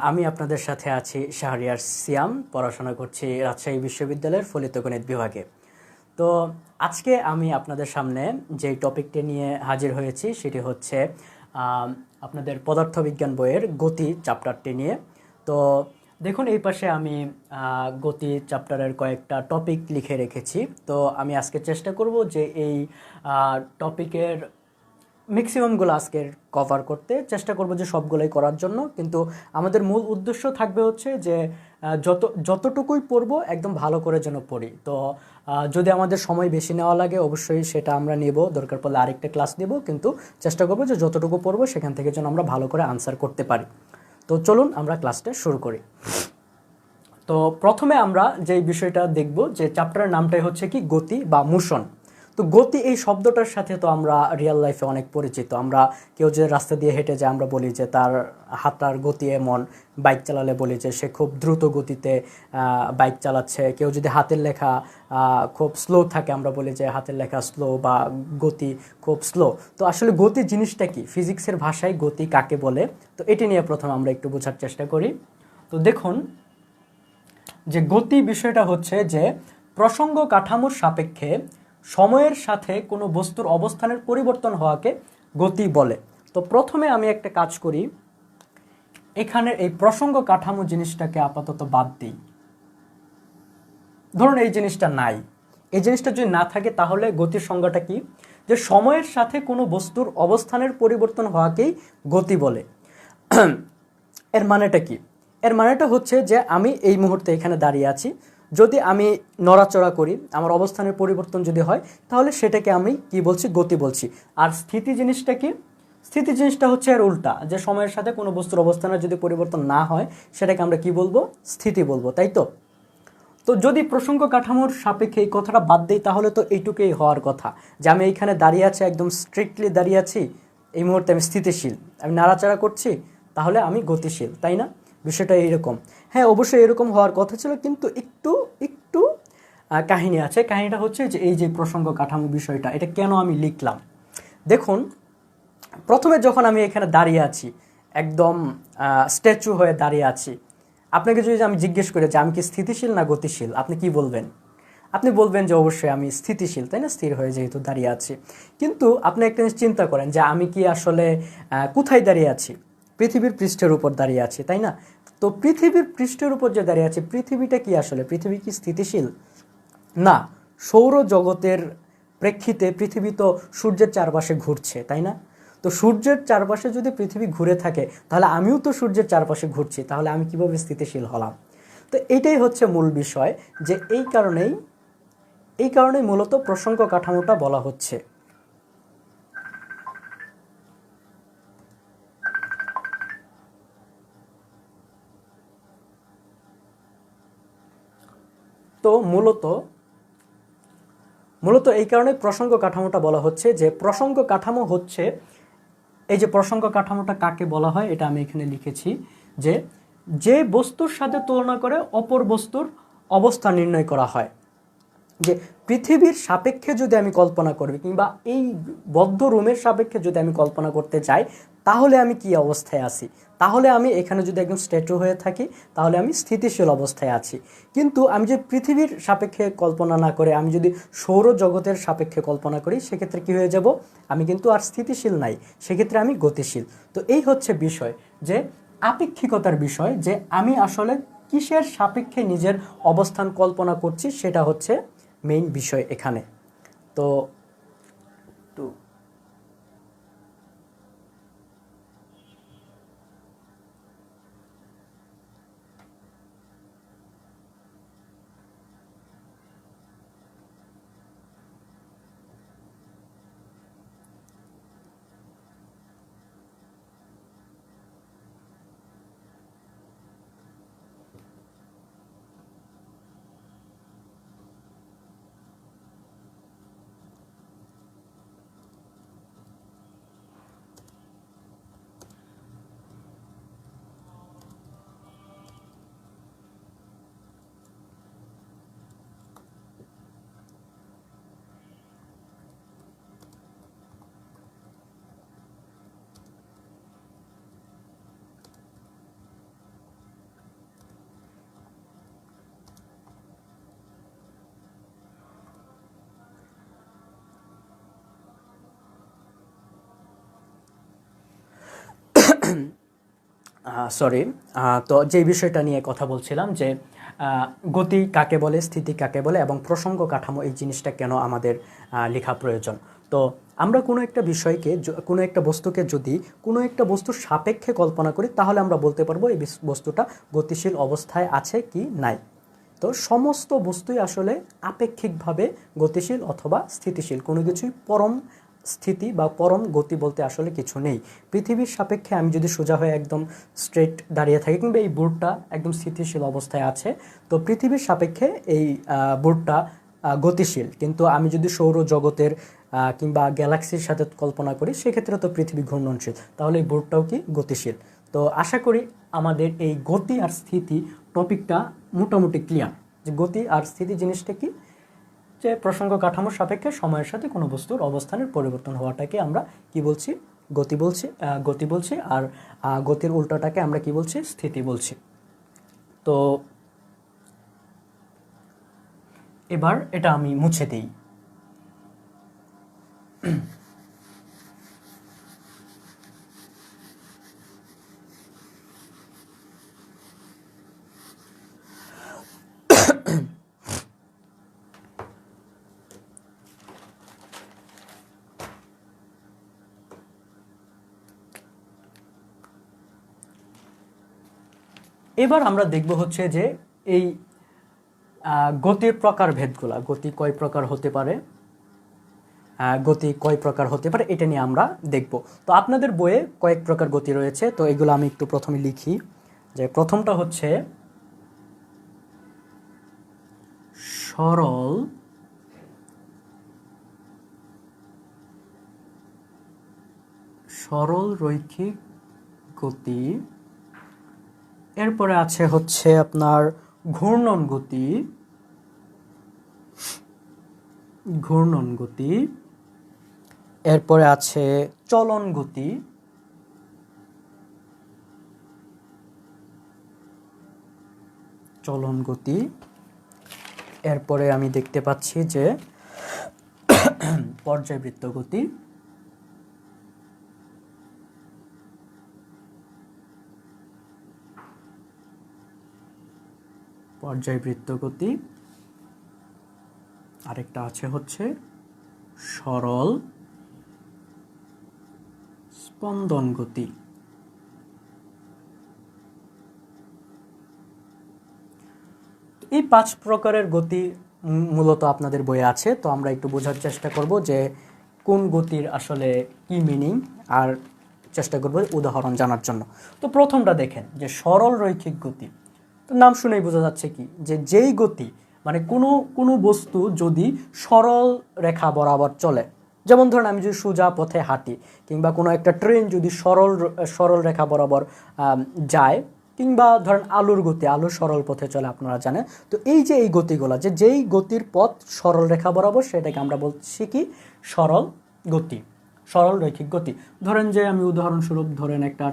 আমি আপনাদের সাথে আছি শাহরিয়ার সিয়াম, পড়াশোনা করছি রাজশাহী বিশ্ববিদ্যালয়ের ফলিত গণিত বিভাগে। তো আজকে আমি আপনাদের সামনে যে টপিকটি নিয়ে হাজির হয়েছি সেটি হচ্ছে আপনাদের পদার্থবিজ্ঞান বইয়ের গতি চ্যাপ্টারটি নিয়ে। তো দেখুন, এই পাশে আমি গতি চ্যাপ্টারের কয়েকটা টপিক লিখে রেখেছি। তো আমি আজকে চেষ্টা করব যে এই টপিকের ম্যাক্সিমামগুলো আজকের কভার করতে চেষ্টা করব, যে সবগুলোই করার জন্য। কিন্তু আমাদের মূল উদ্দেশ্য থাকবে হচ্ছে যে যতটুকুই পড়বো একদম ভালো করে যেন পড়ি। তো যদি আমাদের সময় বেশি নেওয়া লাগে অবশ্যই সেটা আমরা নেব, দরকার পড়লে আরেকটা ক্লাস নেব, কিন্তু চেষ্টা করব যে যতটুকু পড়বো সেখান থেকে যেন আমরা ভালো করে আনসার করতে পারি। তো চলুন আমরা ক্লাসটা শুরু করি। তো প্রথমে আমরা যে বিষয়টা দেখব, যে চ্যাপ্টারের নামটাই হচ্ছে কি গতি বা মোশন। তো গতি এই শব্দটার সাথে তো আমরা রিয়েল লাইফে অনেক পরিচিত। আমরা কেউ যে রাস্তা দিয়ে হেঁটে যায় আমরা বলি যে তার হাঁটার গতি এমন, বাইক চালালে বলি যে সে খুব দ্রুত গতিতে বাইক চালাচ্ছে। কেউ যদি হাতের লেখা খুব স্লো থাকে আমরা বলি যে হাতের লেখা স্লো বা গতি খুব স্লো। তো আসলে গতি জিনিসটা কি, ফিজিক্সের ভাষায় গতি কাকে বলে, তো এটি নিয়ে প্রথমে আমরা একটু বোঝার চেষ্টা করি। তো দেখুন, যে গতি বিষয়টা হচ্ছে যে প্রসঙ্গ কাঠামোর সাপেক্ষে সময়ের সাথে কোনো বস্তুর অবস্থানের পরিবর্তন হওয়াকে গতি বলে। তো প্রথমে আমি একটা কাজ করি, এখানে এই প্রসঙ্গ কাঠামো জিনিসটাকে আপাতত বাদ দিই। ধরুন এই জিনিসটা নাই, এই জিনিসটা যদি না থাকে তাহলে গতির সংজ্ঞাটা কি, যে সময়ের সাথে কোনো বস্তুর অবস্থানের পরিবর্তন হওয়াকেই গতি বলে। এর মানেটা কি? এর মানেটা হচ্ছে যে আমি এই মুহূর্তে এখানে দাঁড়িয়ে আছি, যদি আমি নড়াচড়া করি, আমার অবস্থানের পরিবর্তন যদি হয়, তাহলে সেটাকে আমি কি বলছি, গতি বলছি। আর স্থিতি জিনিসটা কি? স্থিতি জিনিসটা হচ্ছে এর উল্টা, যে সময়ের সাথে কোনো বস্তুর অবস্থানের যদি পরিবর্তন না হয় সেটাকে আমরা কি বলবো, স্থিতি বলবো, তাই তো? তো যদি প্রসঙ্গ কাঠামোর সাপেক্ষে এই কথাটা বাদ দিই তাহলে তো এইটুকুই হওয়ার কথা, যে আমি এইখানে দাঁড়িয়ে আছি, একদম স্ট্রিক্টলি দাঁড়িয়ে আছি, এই মুহূর্তে আমি স্থিতিশীল, আমি নাড়াচাড়া করছি, তাহলে আমি গতিশীল, তাই না? বিষয়টা এইরকম। হ্যাঁ, অবশ্যই এরকম হওয়ার কথা ছিল, কিন্তু একটু একটু কাহিনী আছে। কাহিনীটা হচ্ছে যে এই যে প্রসঙ্গ কাঠামো বিষয়টা, এটা কেন আমি লিখলাম। দেখুন, প্রথমে যখন আমি এখানে দাঁড়িয়ে আছি, একদম স্ট্যাচু হয়ে দাঁড়িয়ে আছি, আপনাকে যদি আমি জিজ্ঞেস করি যে আমি কি স্থিতিশীল না গতিশীল, আপনি কি বলবেন? আপনি বলবেন যে অবশ্যই আমি স্থিতিশীল, তাই না? স্থির হয়ে যেহেতু দাঁড়িয়ে আছি। কিন্তু আপনি একটা জিনিস চিন্তা করেন যে আমি কি আসলে কোথায় দাঁড়িয়ে আছি? পৃথিবীর পৃষ্ঠের উপর দাঁড়িয়ে আছি, তাই না? তো পৃথিবীর পৃষ্ঠের উপর যে দাঁড়িয়ে আছে, পৃথিবীটা কি আসলে, পৃথিবী কি স্থিতিশীল? না। সৌরজগতের প্রেক্ষিতে পৃথিবী তো সূর্যের চারপাশে ঘুরছে, তাই না? তো সূর্যের চারপাশে যদি পৃথিবী ঘুরে থাকে তাহলে আমিও তো সূর্যের চারপাশে ঘুরছি, তাহলে আমি কিভাবে স্থিতিশীল হলাম? তো এইটাই হচ্ছে মূল বিষয়, যে এই কারণেই মূলত প্রসঙ্গ কাঠামোটা বলা হচ্ছে। তো মূলত এই কারণে প্রসঙ্গ কাঠামোটা বলা হচ্ছে, যে প্রসঙ্গ কাঠামো হচ্ছে, এই যে প্রসঙ্গ কাঠামোটা কাকে বলা হয় এটা আমি এখানে লিখেছি, যে যে বস্তুর সাথে তুলনা করে অপর বস্তুর অবস্থা নির্ণয় করা হয়। যে পৃথিবীর সাপেক্ষে যদি আমি কল্পনা করি, কিংবা এই বদ্ধ রুমের সাপেক্ষে যদি আমি কল্পনা করতে চাই, তাহলে আমি কি অবস্থায় আছি? তাহলে আমি এখানে যদি একদম স্ট্যাচু হয়ে থাকি তাহলে আমি স্থিতিশীল অবস্থায় আছি। কিন্তু আমি যদি পৃথিবীর সাপেক্ষে কল্পনা না করে আমি যদি সৌরজগতের সাপেক্ষে কল্পনা করি, সেক্ষেত্রে কি হয়ে যাব? আমি কিন্তু আর স্থিতিশীল নাই, সেক্ষেত্রে আমি গতিশীল। তো এই হচ্ছে বিষয়, যে আপেক্ষিকতার বিষয়, যে আমি আসলে কিসের সাপেক্ষে নিজের অবস্থান কল্পনা করছি, সেটা হচ্ছে মেইন বিষয় এখানে। তো সরি। তো যেই বিষয়টা নিয়ে কথা বলছিলাম যে গতি কাকে বলে, স্থিতি কাকে বলে এবং প্রসঙ্গ কাঠামো এই জিনিসটা কেন আমাদের লেখা প্রয়োজন। তো আমরা কোনো একটা বিষয়কে, কোনো একটা বস্তুকে যদি কোনো একটা বস্তুর সাপেক্ষে কল্পনা করি, তাহলে আমরা বলতে পারবো এই বস্তুটা গতিশীল অবস্থায় আছে কি নাই। তো সমস্ত বস্তুই আসলে আপেক্ষিকভাবে গতিশীল অথবা স্থিতিশীল, কোনো কিছুই পরম স্থিতি বা পরম গতি বলতে আসলে কিছু নেই। পৃথিবীর সাপেক্ষে আমি যদি সোজা হয়ে একদম স্ট্রেট দাঁড়িয়ে থাকি, কিংবা এই বোর্ডটা একদম স্থিতিশীল অবস্থায় আছে, তো পৃথিবীর সাপেক্ষে এই বোর্ডটা গতিশীল। কিন্তু আমি যদি সৌরজগতের কিংবা গ্যালাক্সির সাথে কল্পনা করি, সেক্ষেত্রে তো পৃথিবী ঘূর্ণনশীল, তাহলে এই বোর্ডটাও কি গতিশীল। তো আশা করি আমাদের এই গতি আর স্থিতি টপিকটা মোটামুটি ক্লিয়ার, যে গতি আর স্থিতি জিনিসটা কি, যে প্রসঙ্গ কাঠামোর সাপেক্ষে সময়ের সাথে কোনো বস্তুর অবস্থানের পরিবর্তন হওয়াটাকে আমরা কি বলছি, গতি বলছি। আর গতির উল্টাটাকে আমরা কি বলছি, স্থিতি বলছি। তো এবার এটা আমি মুছে দিই। এবার আমরা দেখব হচ্ছে যে এই গতির প্রকারভেদগুলা, গতি কয় প্রকার হতে পারে, এটা নিয়ে আমরা দেখব। তো আপনাদের বইয়ে কয়েক প্রকার গতি রয়েছে, তো এগুলো আমি একটু প্রথমে লিখি। যে প্রথমটা হচ্ছে সরল রৈখিক গতি। এরপরে আছে হচ্ছে আপনার ঘূর্ণন গতি। এরপরে আছে চলন গতি। এরপরে আমি দেখতে পাচ্ছি যে পর্যায়বৃত্ত গতি। আরেকটা আছে হচ্ছে সরল স্পন্দন গতি। এই 5 প্রকারের গতি মূলত আপনাদের বইয়ে আছে। তো আমরা একটু বোঝার চেষ্টা করব যে কোন গতির আসলে কি মিনিং, আর চেষ্টা করব উদাহরণ জানার জন্য। তো প্রথমটা দেখেন যে সরল রৈখিক গতি। তো নাম শুনেই বোঝা যাচ্ছে কি, যে যেই গতি মানে কোনো বস্তু যদি সরল রেখা বরাবর চলে, যেমন ধরেন আমি যদি সোজা পথে হাঁটি, কিংবা কোনো একটা ট্রেন যদি সরল রেখা বরাবর যায়, কিংবা ধরেন আলুর গতি, আলু সরল পথে চলে আপনারা জানেন। তো এই যে এই গতিগুলো, যেই গতির পথ সরল রেখা বরাবর, সেটাকে আমরা বলছি কি, সরল রৈখিক গতি। ধরেন যে আমি উদাহরণস্বরূপ ধরেন একটা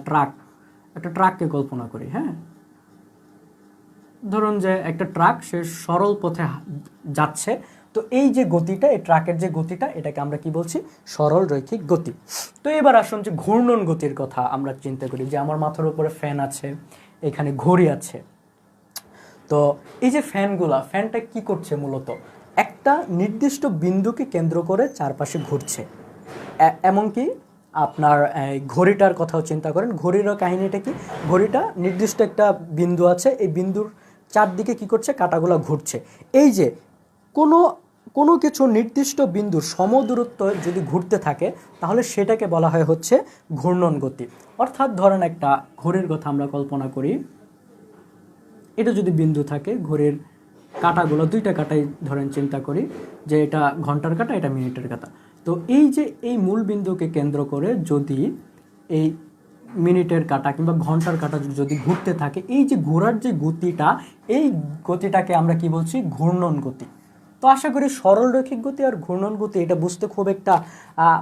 ট্রাককে কল্পনা করি। হ্যাঁ, ধরুন যে একটা ট্রাক সে সরল পথে যাচ্ছে, তো এই যে গতিটা, এই ট্রাকের যে গতিটা, এটাকে আমরা কি বলছি, সরল রৈখিক গতি। তো এবার আসুন যে ঘূর্ণন গতির কথা আমরা চিন্তা করি, যে আমার মাথার উপরে ফ্যান আছে, এখানে ঘড়ি আছে। তো এই যে ফ্যানটা কি করছে, মূলত একটা নির্দিষ্ট বিন্দুকে কেন্দ্র করে চারপাশে ঘুরছে। এমনকি আপনার ঘড়িটার কথাও চিন্তা করেন, ঘড়িরও কাহিনীটা কি, ঘড়িটা নির্দিষ্ট একটা বিন্দু আছে, এই বিন্দুর চারদিকে কি করছে, কাঁটাগুলো ঘুরছে। এই যে কোনো কিছু নির্দিষ্ট বিন্দুর সমদূরত্ব যদি ঘুরতে থাকে, তাহলে সেটাকে বলা হয় হচ্ছে ঘূর্ণন গতি। অর্থাৎ ধরেন একটা ঘড়ির কথা আমরা কল্পনা করি, এটা যদি বিন্দু থাকে, ঘড়ির কাঁটাগুলো দুইটা কাঁটাই ধরেন চিন্তা করি, যে এটা ঘন্টার কাঁটা, এটা মিনিটের কাঁটা। তো এই যে এই মূল বিন্দুকে কেন্দ্র করে যদি এই মিনিটের কাঁটা কিংবা ঘন্টার কাঁটা যদি ঘুরতে থাকে, এই যে ঘোরার যে গতিটা, এই গতিটাকে আমরা কি বলছি, ঘূর্ণন গতি। তো আশা করি সরল রৈখিক গতি আর ঘূর্ণন গতি এটা বুঝতে খুব একটা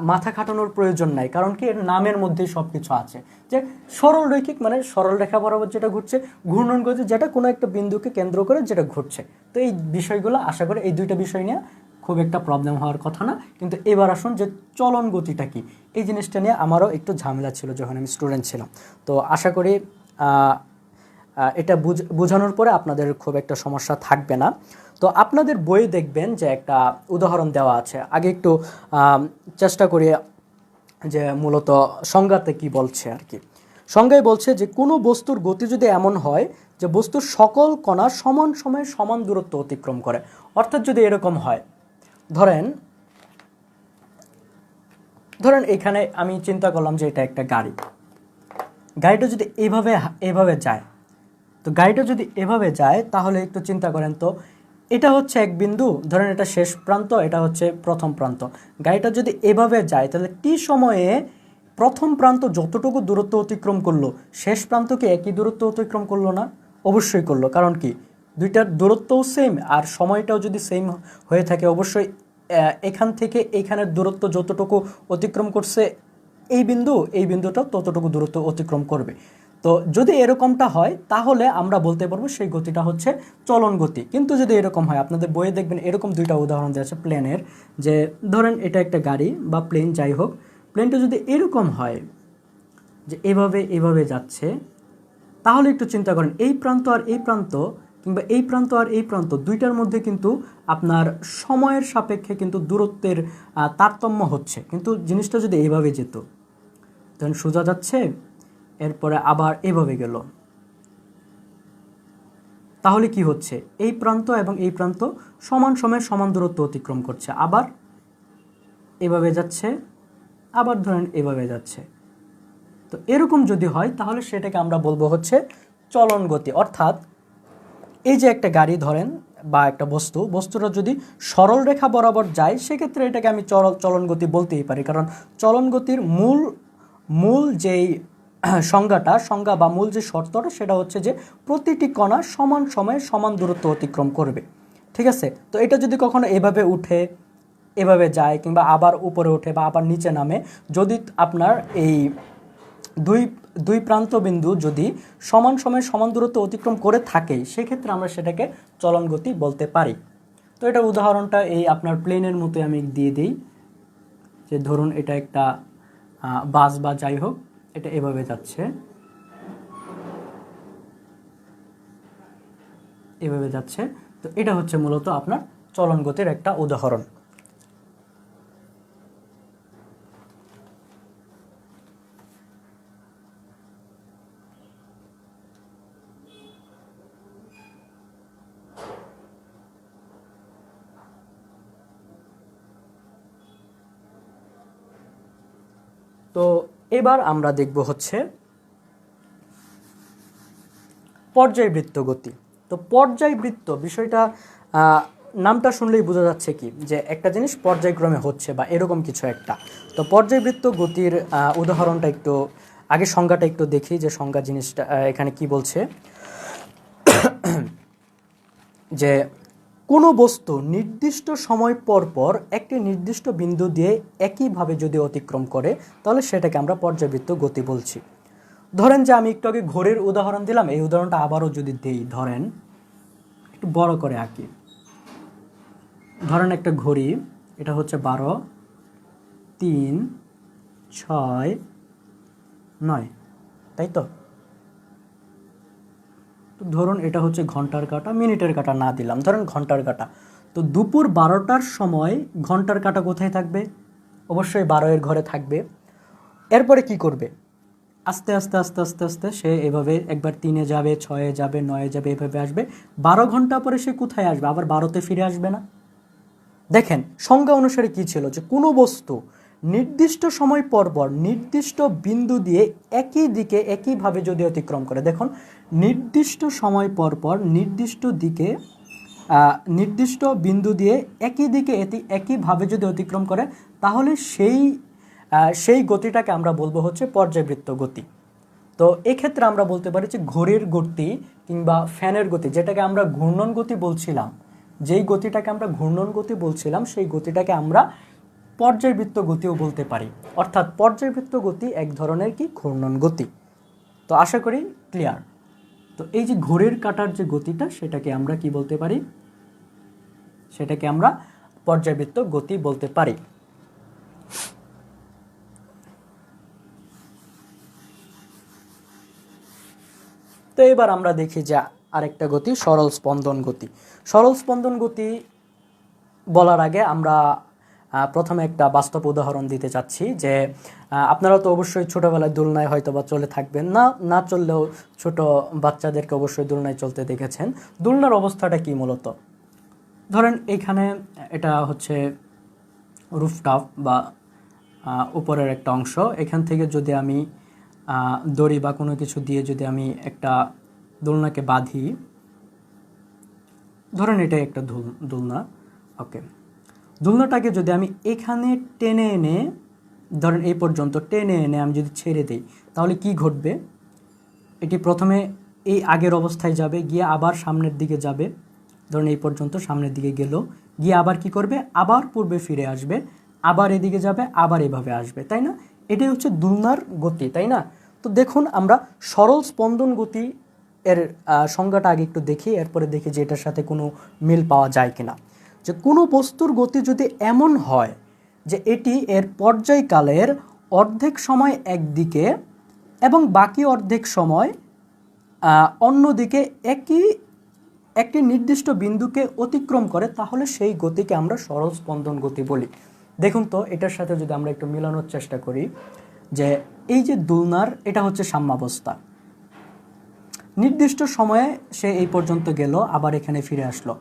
মাথা খাটানোর প্রয়োজন নাই, কারণ কি এর নামের মধ্যেই সব কিছু আছে। যে সরল রৈখিক মানে সরল রেখা বরাবর যেটা ঘুরছে, ঘূর্ণন গতি যেটা কোনো একটা বিন্দুকে কেন্দ্র করে যেটা ঘুরছে। তো এই বিষয়গুলো আশা করি, এই দুইটা বিষয় নিয়ে খুব একটা প্রবলেম হওয়ার কথা না। কিন্তু এবার আসুন যে চলন গতিটা কি, এই জিনিসটা নিয়ে আমারও একটু ঝামেলা ছিল যখন আমি স্টুডেন্ট ছিলাম। তো আশা করি এটা বোঝানোর পরে আপনাদের খুব একটা সমস্যা থাকবে না। তো আপনাদের বইয়ে দেখবেন যে একটা উদাহরণ দেওয়া আছে। আগে একটু চেষ্টা করি যে মূলত সংজ্ঞাতে কি বলছে আর কি। সংজ্ঞায় বলছে যে কোনো বস্তুর গতি যদি এমন হয় যে বস্তুর সকল কণা সমান সময়ে সমান দূরত্ব অতিক্রম করে, অর্থাৎ যদি এরকম হয়, ধরেন এখানে আমি চিন্তা করলাম যে এটা একটা গাড়ি, গাড়িটা যদি এভাবে যায়, তো গাড়িটা যদি এভাবে যায় তাহলে একটু চিন্তা করেন তো, এটা হচ্ছে এক বিন্দু, ধরেন এটা শেষ প্রান্ত, এটা হচ্ছে প্রথম প্রান্ত। গাড়িটা যদি এভাবে যায় তাহলে টি সময়ে প্রথম প্রান্ত যতটুকু দূরত্ব অতিক্রম করলো শেষ প্রান্ত কি একই দূরত্ব অতিক্রম করলো না? অবশ্যই করলো। কারণ কি, দুইটার দূরত্বও সেম আর সময়টাও যদি সেম হয়ে থাকে, অবশ্যই এখান থেকে এইখানের দূরত্ব যতটুকু অতিক্রম করছে এই বিন্দুটাও ততটুকু দূরত্ব অতিক্রম করবে। তো যদি এরকমটা হয় তাহলে আমরা বলতে পারবো সেই গতিটা হচ্ছে চলন গতি। কিন্তু যদি এরকম হয়, আপনাদের বইয়ে দেখবেন এরকম দুইটা উদাহরণ দেওয়া আছে প্লেনের, যে ধরেন এটা একটা গাড়ি বা প্লেন, যাই হোক, প্লেনটা যদি এরকম হয় যে এভাবে যাচ্ছে, তাহলে একটু চিন্তা করেন এই প্রান্ত আর এই প্রান্ত, কিংবা এই প্রান্ত আর এই প্রান্ত, দুইটার মধ্যে কিন্তু আপনার সময়ের সাপেক্ষে কিন্তু দূরত্বের তারতম্য হচ্ছে। কিন্তু জিনিসটা যদি এইভাবে যেত, তখন সোজা যাচ্ছে, এরপরে আবার এভাবে গেল, তাহলে কি হচ্ছে, এই প্রান্ত এবং এই প্রান্ত সমান সময়ে সমান দূরত্ব অতিক্রম করছে, আবার এভাবে যাচ্ছে, আবার ধরেন এভাবে যাচ্ছে। তো এরকম যদি হয় তাহলে সেটাকে আমরা বলবো হচ্ছে চলন গতি। অর্থাৎ এই যে একটা গাড়ি ধরেন বা একটা বস্তুটা যদি সরল রেখা বরাবর যায়, সেক্ষেত্রে এটাকে আমি চলন গতি বলতেই পারি। কারণ চলন গতির মূল যেই সংজ্ঞা বা মূল যে শর্তটা, সেটা হচ্ছে যে প্রতিটি কণা সমান সময়ে সমান দূরত্ব অতিক্রম করবে। ঠিক আছে? তো এটা যদি কখনো এভাবে উঠে, এভাবে যায়, কিংবা আবার উপরে ওঠে বা আবার নিচে নামে, যদি আপনার এই দুই প্রান্ত বিন্দু যদি সমান সময়ে সমান দূরত্ব অতিক্রম করে থাকে, সেক্ষেত্রে আমরা সেটাকে চলন গতি বলতে পারি। তো এটা উদাহরণটা এই আপনার প্লেনের মতো আমি দিয়ে দিই, যে ধরুন এটা একটা বাস বা যাই হোক, এটা এভাবে যাচ্ছে, তো এটা হচ্ছে মূলত আপনার চলন গতির একটা উদাহরণ। তো এবার আমরা দেখব হচ্ছে পর্যায়বৃত্ত গতি। তো পর্যায়বৃত্ত বিষয়টা নামটা শুনলেই বোঝা যাচ্ছে কি, যে একটা জিনিস পর্যায়ক্রমে হচ্ছে বা এরকম কিছু একটা। তো পর্যায়বৃত্ত গতির উদাহরণটা একটু আগে, সংজ্ঞাটা একটু দেখি, যে সংজ্ঞা জিনিসটা এখানে কি বলছে। যে কোনো বস্তু নির্দিষ্ট সময় পর পর একটি নির্দিষ্ট বিন্দু দিয়ে একইভাবে যদি অতিক্রম করে, তাহলে সেটাকে আমরা পর্যায়বৃত্ত গতি বলছি। ধরেন যে আমি একটু আগে ঘড়ির উদাহরণ দিলাম, এই উদাহরণটা আবারও যদি দেই, ধরেন একটু বড় করে আঁকি। ধরেন একটা ঘড়ি, এটা হচ্ছে 12, 3, 6, 9, তাই তো? তো ধরুন এটা হচ্ছে ঘন্টার কাঁটা, মিনিটের কাঁটা না দিলাম, ধরেন ঘন্টার কাঁটা। তো দুপুর 12টার সময় ঘন্টার কাঁটা কোথায় থাকবে? অবশ্যই 12-এর ঘরে থাকবে। এরপরে কি করবে? আস্তে আস্তে আস্তে আস্তে আস্তে সে এভাবে একবার 3-এ যাবে, 6-এ যাবে, 9-এ যাবে, এভাবে আসবে। 12 ঘন্টা পরে সে কোথায় আসবে? আবার 12-তে ফিরে আসবে না? দেখেন সংজ্ঞা অনুসারে কি ছিল, যে কোনো বস্তু নির্দিষ্ট সময় পর পর নির্দিষ্ট বিন্দু দিয়ে একই দিকে একইভাবে যদি অতিক্রম করে, দেখুন নির্দিষ্ট সময় পর পর নির্দিষ্ট দিকে নির্দিষ্ট বিন্দু দিয়ে একই দিকে একইভাবে যদি অতিক্রম করে, তাহলে সেই গতিটাকে আমরা বলবো হচ্ছে পর্যায়বৃত্ত গতি। তো এক্ষেত্রে আমরা বলতে পারি যে ঘড়ির গতি কিংবা ফ্যানের গতি, যেটাকে আমরা ঘূর্ণন গতি বলছিলাম, যেই গতিটাকে আমরা ঘূর্ণন গতি বলছিলাম, সেই গতিটাকে আমরা পর্যায়বৃত্ত গতিও বলতে পারি। অর্থাৎ পর্যায়বৃত্ত গতি এক ধরনের কি ঘূর্ণন গতি। তো আশা করি ক্লিয়ার। তো এই যে ঘড়ির কাঁটার যে গতিটা, সেটাকে আমরা কি বলতে পারি? সেটাকে আমরা পর্যায়বৃত্ত গতি বলতে পারি। তো এবার আমরা দেখি যে আরেকটা গতি সরল স্পন্দন গতি। সরল স্পন্দন গতি বলার আগে আমরা প্রথমে একটা বাস্তব উদাহরণ দিতে চাচ্ছি যে আপনারা তো অবশ্যই ছোটোবেলায় দোলনায় হয়তো বা চলে থাকবেন, না চললেও ছোট বাচ্চাদেরকে অবশ্যই দোলনায় চলতে দেখেছেন। দোলনার অবস্থাটা কি মূলত, ধরেন এইখানে এটা হচ্ছে রুফটপ বা উপরের একটা অংশ, এখান থেকে যদি আমি দড়ি বা কোনো কিছু দিয়ে যদি আমি একটা দোলনাকে বাঁধি, ধরেন এটাই একটা দোলনা, ওকে। দোলনাটাকে যদি আমি এখানে টেনে এনে, ধরেন এই পর্যন্ত টেনে এনে আমি যদি ছেড়ে দিই, তাহলে কি ঘটবে? এটি প্রথমে এই আগের অবস্থায় যাবে, গিয়ে আবার সামনের দিকে যাবে, ধরেন এই পর্যন্ত সামনের দিকে গেল, গিয়ে আবার কি করবে? আবার পূর্বে ফিরে আসবে, আবার এদিকে যাবে, আবার এভাবে আসবে, তাই না? এটাই হচ্ছে দোলনার গতি, তাই না? তো দেখুন আমরা সরল স্পন্দন গতি এর সংজ্ঞাটা আগে একটু দেখি, এরপরে দেখি যে এটার সাথে কোনো মিল পাওয়া যায় কিনা। যে কোনো বস্তুর গতি যদি এমন হয় যে এটি এর পর্যায়কালের অর্ধেক সময় একদিকে এবং বাকি অর্ধেক সময় অন্যদিকে একটি নির্দিষ্ট বিন্দুকে অতিক্রম করে, তাহলে সেই গতিকে আমরা সরল স্পন্দন গতি বলি। দেখুন তো এটার সাথে যদি আমরা একটু মেলানোর চেষ্টা করি, যে এই যে দোলনার এটা হচ্ছে সাম্যাবস্থা, নির্দিষ্ট সময়ে সে এই পর্যন্ত গেল, আবার এখানে ফিরে আসলো,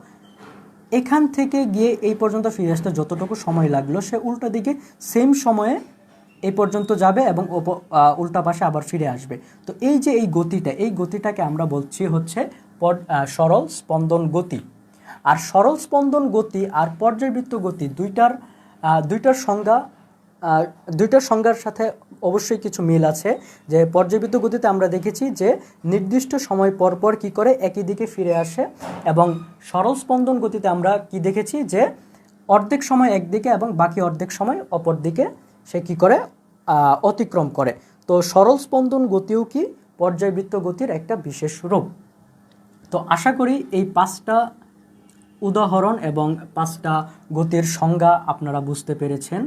এখান থেকে গিয়ে এই পর্যন্ত ফিরে আসতে যতটুকু সময় লাগলো সে উল্টা দিকে সেম সময়ে এই পর্যন্ত যাবে এবং উল্টা পাশে আবার ফিরে আসবে। তো এই যে এই গতিটাকে আমরা বলছি হচ্ছে সরল স্পন্দন গতি। আর সরল স্পন্দন গতি আর পর্যায়বৃত্ত গতি দুইটার সংজ্ঞার সাথে অবশ্যই কিছু মিল আছে। যে পর্যায়বৃত্ত গতিতে আমরা দেখেছি যে নির্দিষ্ট সময় পর পর কী করে একই দিকে ফিরে আসে, এবং সরল স্পন্দন গতিতে আমরা কি দেখেছি যে অর্ধেক সময় একদিকে এবং বাকি অর্ধেক সময় অপর দিকে সে কী করে অতিক্রম করে। তো সরল স্পন্দন গতিও কি পর্যায়বৃত্ত গতির একটা বিশেষ রূপ। তো আশা করি এই 5টা উদাহরণ এবং 5টা গতির সংজ্ঞা আপনারা বুঝতে পেরেছেন।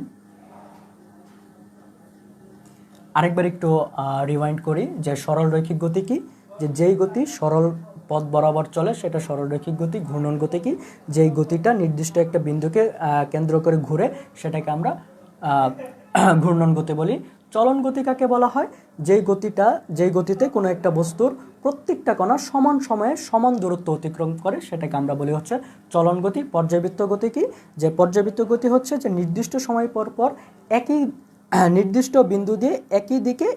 আরেকবার একটু রিওয়াইন্ড করি যে সরল রৈখিক গতি কি, যেই গতি সরল পথ বরাবর চলে সেটা সরল রৈখিক গতি। ঘূর্ণন গতি কি, যেই গতিটা নির্দিষ্ট একটা বিন্দুকে কেন্দ্র করে ঘুরে সেটাকে আমরা ঘূর্ণন গতি বলি। চলন গতি কাকে বলা হয়? যেই গতিতে কোনো একটা বস্তুর প্রত্যেকটা কণা সমান সময়ে সমান দূরত্ব অতিক্রম করে সেটাকে আমরা বলি হচ্ছে চলন গতি। পর্যায়বৃত্ত গতি কি, যে পর্যায়বৃত্ত গতি হচ্ছে যে নির্দিষ্ট সময় পর পর একই নির্দিষ্ট বিন্দু দিয়ে একই দিকে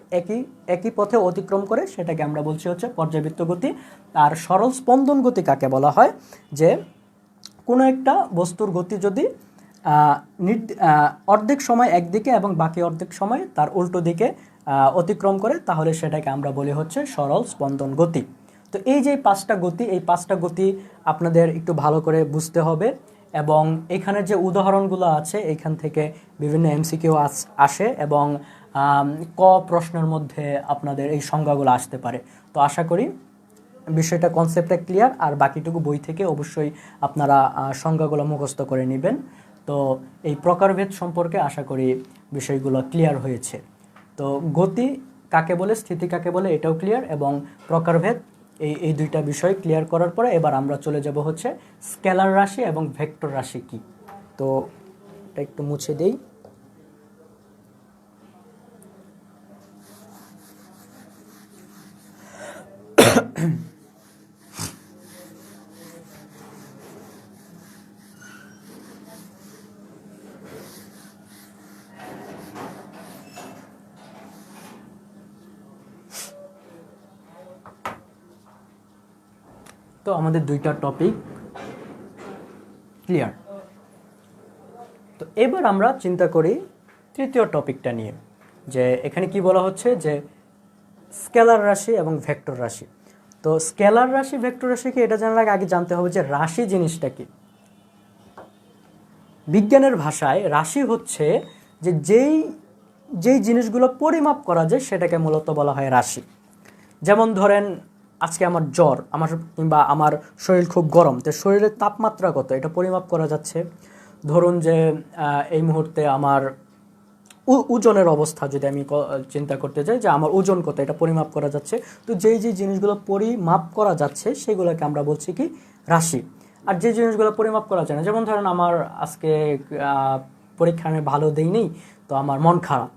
একই পথে অতিক্রম করে সেটাকে আমরা বলছি হচ্ছে পর্যায়বৃত্ত গতি। আর সরল স্পন্দন গতি কাকে বলা হয়? যে কোনো একটা বস্তুর গতি যদি অর্ধেক সময় একদিকে এবং বাকি অর্ধেক সময় তার উল্টো দিকে অতিক্রম করে, তাহলে সেটাকে আমরা বলি হচ্ছে সরল স্পন্দন গতি। তো এই যে 5টা গতি, এই 5টা গতি আপনাদের একটু ভালো করে বুঝতে হবে, এবং এখানে যে উদাহরণগুলো আছে এখান থেকে বিভিন্ন এমসিকিউ আসে এবং ক প্রশ্নের মধ্যে আপনাদের এই সংজ্ঞাগুলো আসতে পারে। তো আশা করি বিষয়টা কনসেপ্টটা ক্লিয়ার, আর বাকিটুকু বই থেকে অবশ্যই আপনারা সংজ্ঞাগুলো মুখস্থ করে নেবেন। তো এই প্রকারভেদ সম্পর্কে আশা করি বিষয়গুলো ক্লিয়ার হয়েছে। তো গতি কাকে বলে, স্থিতি কাকে বলে এটাও ক্লিয়ার, এবং প্রকারভেদ এই দুইটা বিষয় ক্লিয়ার করার পরে এবার আমরা চলে যাব হচ্ছে স্কেলার রাশি এবং ভেক্টর রাশি কি। তো এটা একটু মুছে দেই। তো আমাদের দুইটা টপিক ক্লিয়ার। তো এবার আমরা চিন্তা করি তৃতীয় টপিকটা নিয়ে, যে এখানে কি বলা হচ্ছে যে স্কেলার রাশি এবং ভেক্টর রাশি। তো স্কেলার রাশি ভেক্টর রাশি কি এটা জানার আগে জানতে হবে যে রাশি জিনিসটা কি। বিজ্ঞানের ভাষায় রাশি হচ্ছে যে যেই জিনিসগুলো পরিমাপ করা যায় সেটাকে মূলত বলা হয় রাশি। যেমন ধরেন আজকে আমার জ্বর, কিংবা আমার শরীর খুব গরম, তো শরীরের তাপমাত্রা কত এটা পরিমাপ করা যাচ্ছে। ধরুন যে এই মুহূর্তে আমার ওজনের অবস্থা যদি আমি চিন্তা করতে চাই যে আমার ওজন কত, এটা পরিমাপ করা যাচ্ছে। তো যেই জিনিসগুলো পরিমাপ করা যাচ্ছে সেগুলোকে আমরা বলছি কি রাশি। আর যে জিনিসগুলো পরিমাপ করা যায় না, যেমন ধরেন আমার আজকে পরীক্ষা আমি ভালো দেইনি, তো আমার মন খারাপ,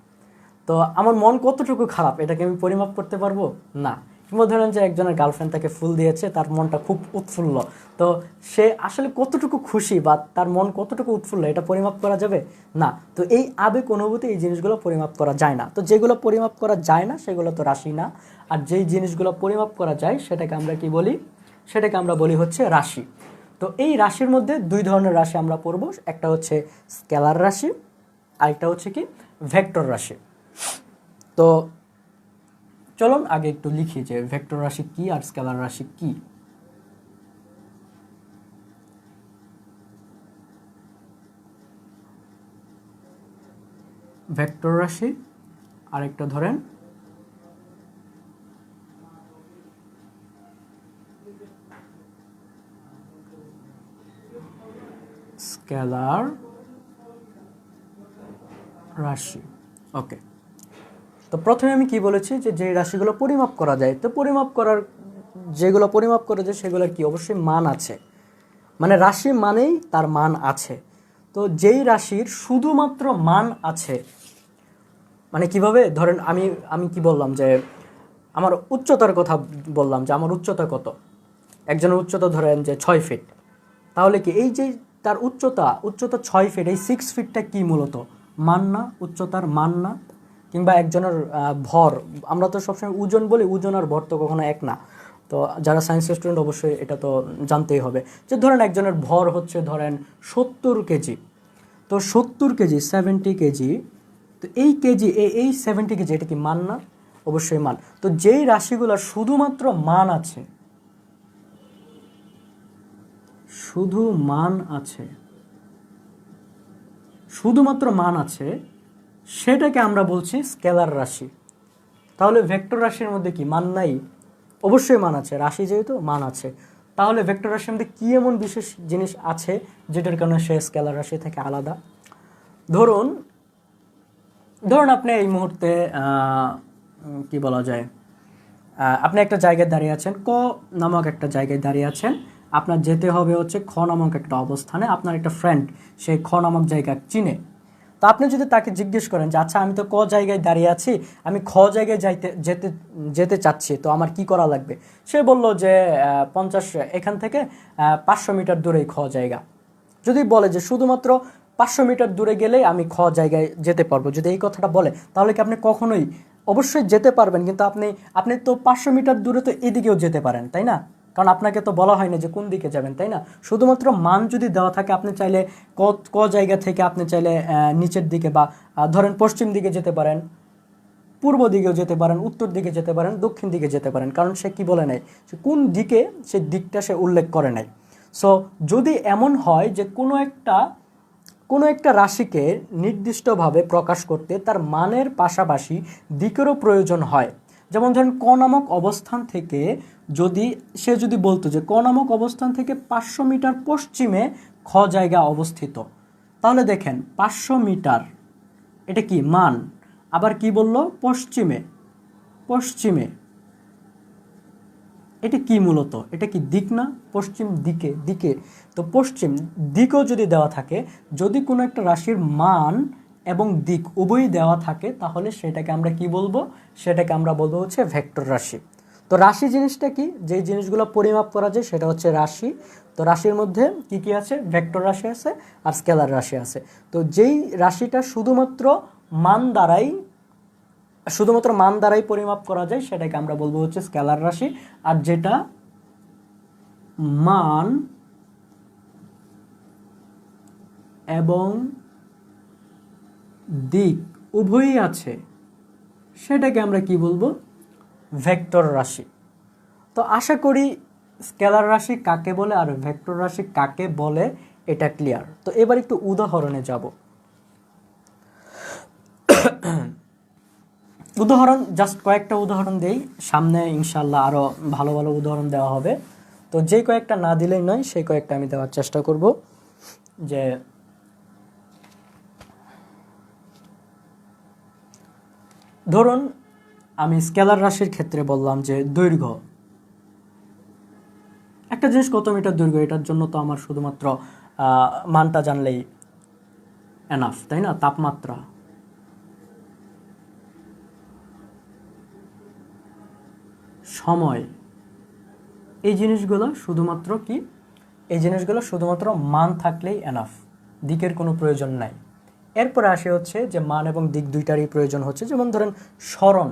তো আমার মন কতটুকু খারাপ এটাকে আমি পরিমাপ করতে পারবো না। কিংবা ধরেন যে একজনের গার্লফ্রেন্ড তাকে ফুল দিয়েছে, তার মনটা খুব উৎফুল্ল, তো সে আসলে কতটুকু খুশি বা তার মন কতটুকু উৎফুল্ল এটা পরিমাপ করা যাবে না। তো এই আবেগ অনুভূতি, এই জিনিসগুলো পরিমাপ করা যায় না। তো যেগুলো পরিমাপ করা যায় না সেগুলো তো রাশি না। আর যেই জিনিসগুলো পরিমাপ করা যায় সেটাকে আমরা কি বলি, সেটাকে আমরা বলি হচ্ছে রাশি। তো এই রাশির মধ্যে দুই ধরনের রাশি আমরা পড়ব, একটা হচ্ছে স্কেলার রাশি, আরেকটা হচ্ছে কি ভেক্টর রাশি। তো চলুন আগে একটু লিখি যে ভেক্টর রাশি কি আর স্কেলার রাশি কি। ভেক্টর রাশি আরেকটা ধরেন স্কেলার রাশি। ওকে, তো প্রথমে আমি কি বলেছি যে রাশিগুলো পরিমাপ করা যায়, তো পরিমাপ করার যেগুলো পরিমাপ করা যায় সেগুলোর কি অবশ্যই মান আছে, মানে রাশি মানেই তার মান আছে। তো যেই রাশির শুধুমাত্র মান আছে, মানে কিভাবে ধরেন আমি আমি কি বললাম যে আমার উচ্চতার কথা বললাম যে আমার উচ্চতা কত, একজনের উচ্চতা ধরেন যে 6 ফিট, তাহলে কি এই যে তার উচ্চতা 6 ফিট, এই 6 ফিটটা কি মূলত মান না, উচ্চতার মান না। কিংবা একজনের ভর, আমরা তো সবসময় ওজন বলি, ওজন আর ভর তো কখনো এক না। তো যারা সায়েন্স স্টুডেন্ট অবশ্যই এটা তো জানতেই হবে যে ধরেন একজনের ভর হচ্ছে ধরেন 70 কেজি, তো 70 কেজি 70 কেজি, তো এই কেজি এই 70 কেজি এটা কি মান না, অবশ্যই মান। তো যেই রাশিগুলোর শুধুমাত্র মান আছে, শুধু মান আছে, শুধুমাত্র মান আছে, সেটাকে আমরা বলছি স্কেলার রাশি। তাহলে ভেক্টর রাশির মধ্যে কি মান নাই? অবশ্যই মান আছে, রাশি যেহেতু মান আছে। তাহলে ভেক্টর রাশির মধ্যে কি এমন বিশেষ জিনিস আছে যেটার কারণে সে স্কেলার রাশি থেকে আলাদা? ধরুন ধরুন আপনি এই মুহূর্তে কি বলা যায়, আপনি একটা জায়গায় দাঁড়িয়ে আছেন, ক নামক একটা জায়গায় দাঁড়িয়ে আছেন, আপনার যেতে হবে হচ্ছে খ নামক একটা অবস্থানে। আপনার একটা ফ্রেন্ড সেই খ নামক জায়গা চিনে, তো আপনি যদি তাকে জিজ্ঞেস করেন যে আচ্ছা আমি তো ক জায়গায় দাঁড়িয়ে আছি, আমি খ জায়গায় যেতে চাচ্ছি, তো আমার কি করা লাগবে? সে বলল যে 50 এখান থেকে 500 মিটার দূরেই খ জায়গা। যদি বলে যে শুধুমাত্র 500 মিটার দূরে গেলেই আমি খ জায়গায় যেতে পারবো, যদি এই কথাটা বলে, তাহলে কি আপনি কখনোই, অবশ্যই যেতে পারবেন, কিন্তু আপনি তো 500 মিটার দূরে তো এদিকেও যেতে পারেন, তাই না? কারণ আপনাকে তো বলা হয় না যে কোন দিকে যাবেন, তাই না? শুধুমাত্র মান যদি দেওয়া থাকে, আপনি চাইলে ক জায়গা থেকে আপনি চাইলে নিচের দিকে বা ধরেন পশ্চিম দিকে যেতে পারেন, পূর্ব দিকেও যেতে পারেন, উত্তর দিকে যেতে পারেন, দক্ষিণ দিকে যেতে পারেন, কারণ সে কি বলে নাই, সে কোন দিকে, সে দিকটা সে উল্লেখ করে নাই। সো যদি এমন হয় যে কোনো একটা রাশিকে নির্দিষ্টভাবে প্রকাশ করতে তার মানের পাশাপাশি দিকেরও প্রয়োজন হয়, যেমন ধরেন ক নামক অবস্থান থেকে যদি বলতো যে ক নামক অবস্থান থেকে 500 মিটার পশ্চিমে খ জায়গা অবস্থিত, তাহলে দেখেন 500 মিটার এটা কি মান, আবার কি বলল পশ্চিমে, পশ্চিমে এটা কি মূলত, এটা কি দিক না? পশ্চিম দিকে তো পশ্চিম দিকও যদি দেওয়া থাকে, যদি কোনো একটা রাশির মান এবং দিক উভয়ই দেওয়া থাকে, তাহলে সেটাকে আমরা কি বলবো? সেটাকে আমরা বলবো হচ্ছে ভেক্টর রাশি। তো রাশি জিনিসটা কি, যেই জিনিসগুলো পরিমাপ করা যায় সেটা হচ্ছে রাশি। তো রাশির মধ্যে কি কি আছে? ভেক্টর রাশি আছে আর স্কেলার রাশি আছে। তো যেই রাশিটা শুধুমাত্র মান দ্বারাই পরিমাপ করা যায় সেটাকে আমরা বলবো হচ্ছে স্কেলার রাশি। আর যেটা মান এবং দিক উভয়ই আছে সেটাকে আমরা কি বলবো? ভেক্টর রাশি। তো আশা করি স্কেলার রাশি কাকে বলে আর ভেক্টর রাশি কাকে বলে এটা ক্লিয়ার। তো এবার একটু উদাহরণে যাব। উদাহরণ জাস্ট কয়েকটা উদাহরণ দেই, সামনে ইনশাল্লাহ আরও ভালো ভালো উদাহরণ দেওয়া হবে। তো যে কয়েকটা না দিলেই নয়, সেই কয়েকটা আমি দেওয়ার চেষ্টা করব। যে ধরুন আমি স্কেলার রাশির ক্ষেত্রে বললাম যে দৈর্ঘ্য, একটা জিনিস কত মিটার দৈর্ঘ্য, এটার জন্য তো আমার শুধুমাত্র মানটা জানলেই এনাফ, তাই না? তাপমাত্রা, সময়, এই জিনিসগুলো শুধুমাত্র কি, এই জিনিসগুলো শুধুমাত্র মান থাকলেই এনাফ, দিকের কোনো প্রয়োজন নাই। এরপরে আসে হচ্ছে যে মান এবং দিক দুইটারই প্রয়োজন হচ্ছে, যেমন ধরেন স্মরণ,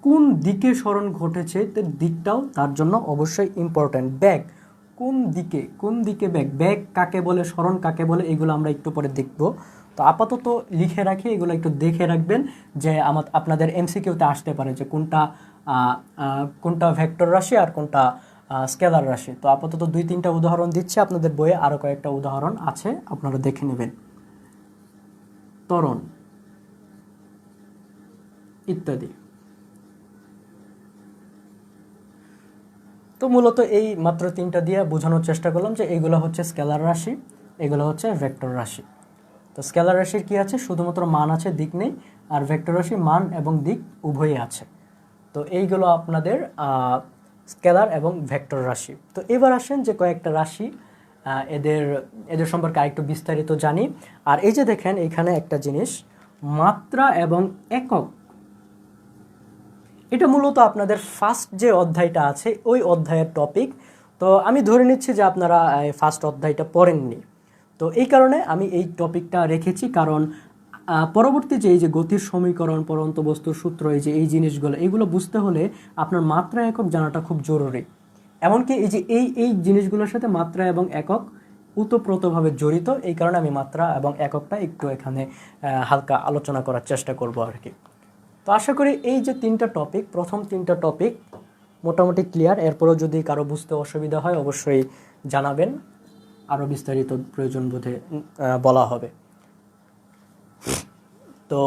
কোন দিকে স্মরণ ঘটেছে দিকটাও তার জন্য অবশ্যই ইম্পর্ট্যান্ট। ব্যাগ, কোন দিকে, কোন দিকে ব্যাগ, ব্যাগ কাকে বলে, স্মরণ কাকে বলে, এগুলো আমরা একটু পরে দেখব। তো আপাতত লিখে রাখি, এগুলো একটু দেখে রাখবেন যে আপনাদের এমসিকিউতে আসতে পারে যে কোনটা ভেক্টর রাশি আর কোনটা স্কেলার রাশি। তো আপাতত 2-3টা উদাহরণ দিচ্ছি, আপনাদের বইয়ে আরও কয়েকটা উদাহরণ আছে, আপনারা দেখে নেবেন। ত্বরণ ইত্যাদি। তো মূলত এই মাত্র 3টা দিয়ে বোঝানোর চেষ্টা করলাম যে এইগুলো হচ্ছে স্কেলার রাশি, এগুলো হচ্ছে ভেক্টর রাশি। তো স্কেলার রাশির কি আছে, শুধুমাত্র মান আছে, দিক নেই। আর ভেক্টর রাশি মান এবং দিক উভয়ই আছে। তো এইগুলো আপনাদের স্কেলার এবং ভেক্টর রাশি। তো এবার আসেন যে কয়েকটা রাশি, এদের এদের সম্পর্কে আরেকটু বিস্তারিত জানি। আর এই যে দেখেন এখানে একটা জিনিস, মাত্রা এবং একক, এটা মূলত আপনাদের ফার্স্ট যে অধ্যায়টা আছে ওই অধ্যায়ের টপিক। তো আমি ধরে নিচ্ছি যে আপনারা ফার্স্ট অধ্যায়টা পড়েননি, তো এই কারণে আমি এই টপিকটা রেখেছি। কারণ পরবর্তী যে এই যে গতির সমীকরণ, পরন্ত বস্তুর সূত্র, এই যে এই জিনিসগুলো, এইগুলো বুঝতে হলে আপনার মাত্রা একক জানাটা খুব জরুরি। এমনকি এই যে এই জিনিসগুলোর সাথে মাত্রা এবং একক ওতপ্রোতভাবে জড়িত, এই কারণে আমি মাত্রা এবং এককটা একটু এখানে হালকা আলোচনা করার চেষ্টা করব আর কি। তো আশা করি এই যে 3টা টপিক, প্রথম 3টা টপিক মোটামুটি ক্লিয়ার। এরপরেও যদি কারো বুঝতে অসুবিধা হয় অবশ্যই জানাবেন, আরও বিস্তারিত প্রয়োজন বোধে বলা হবে। তো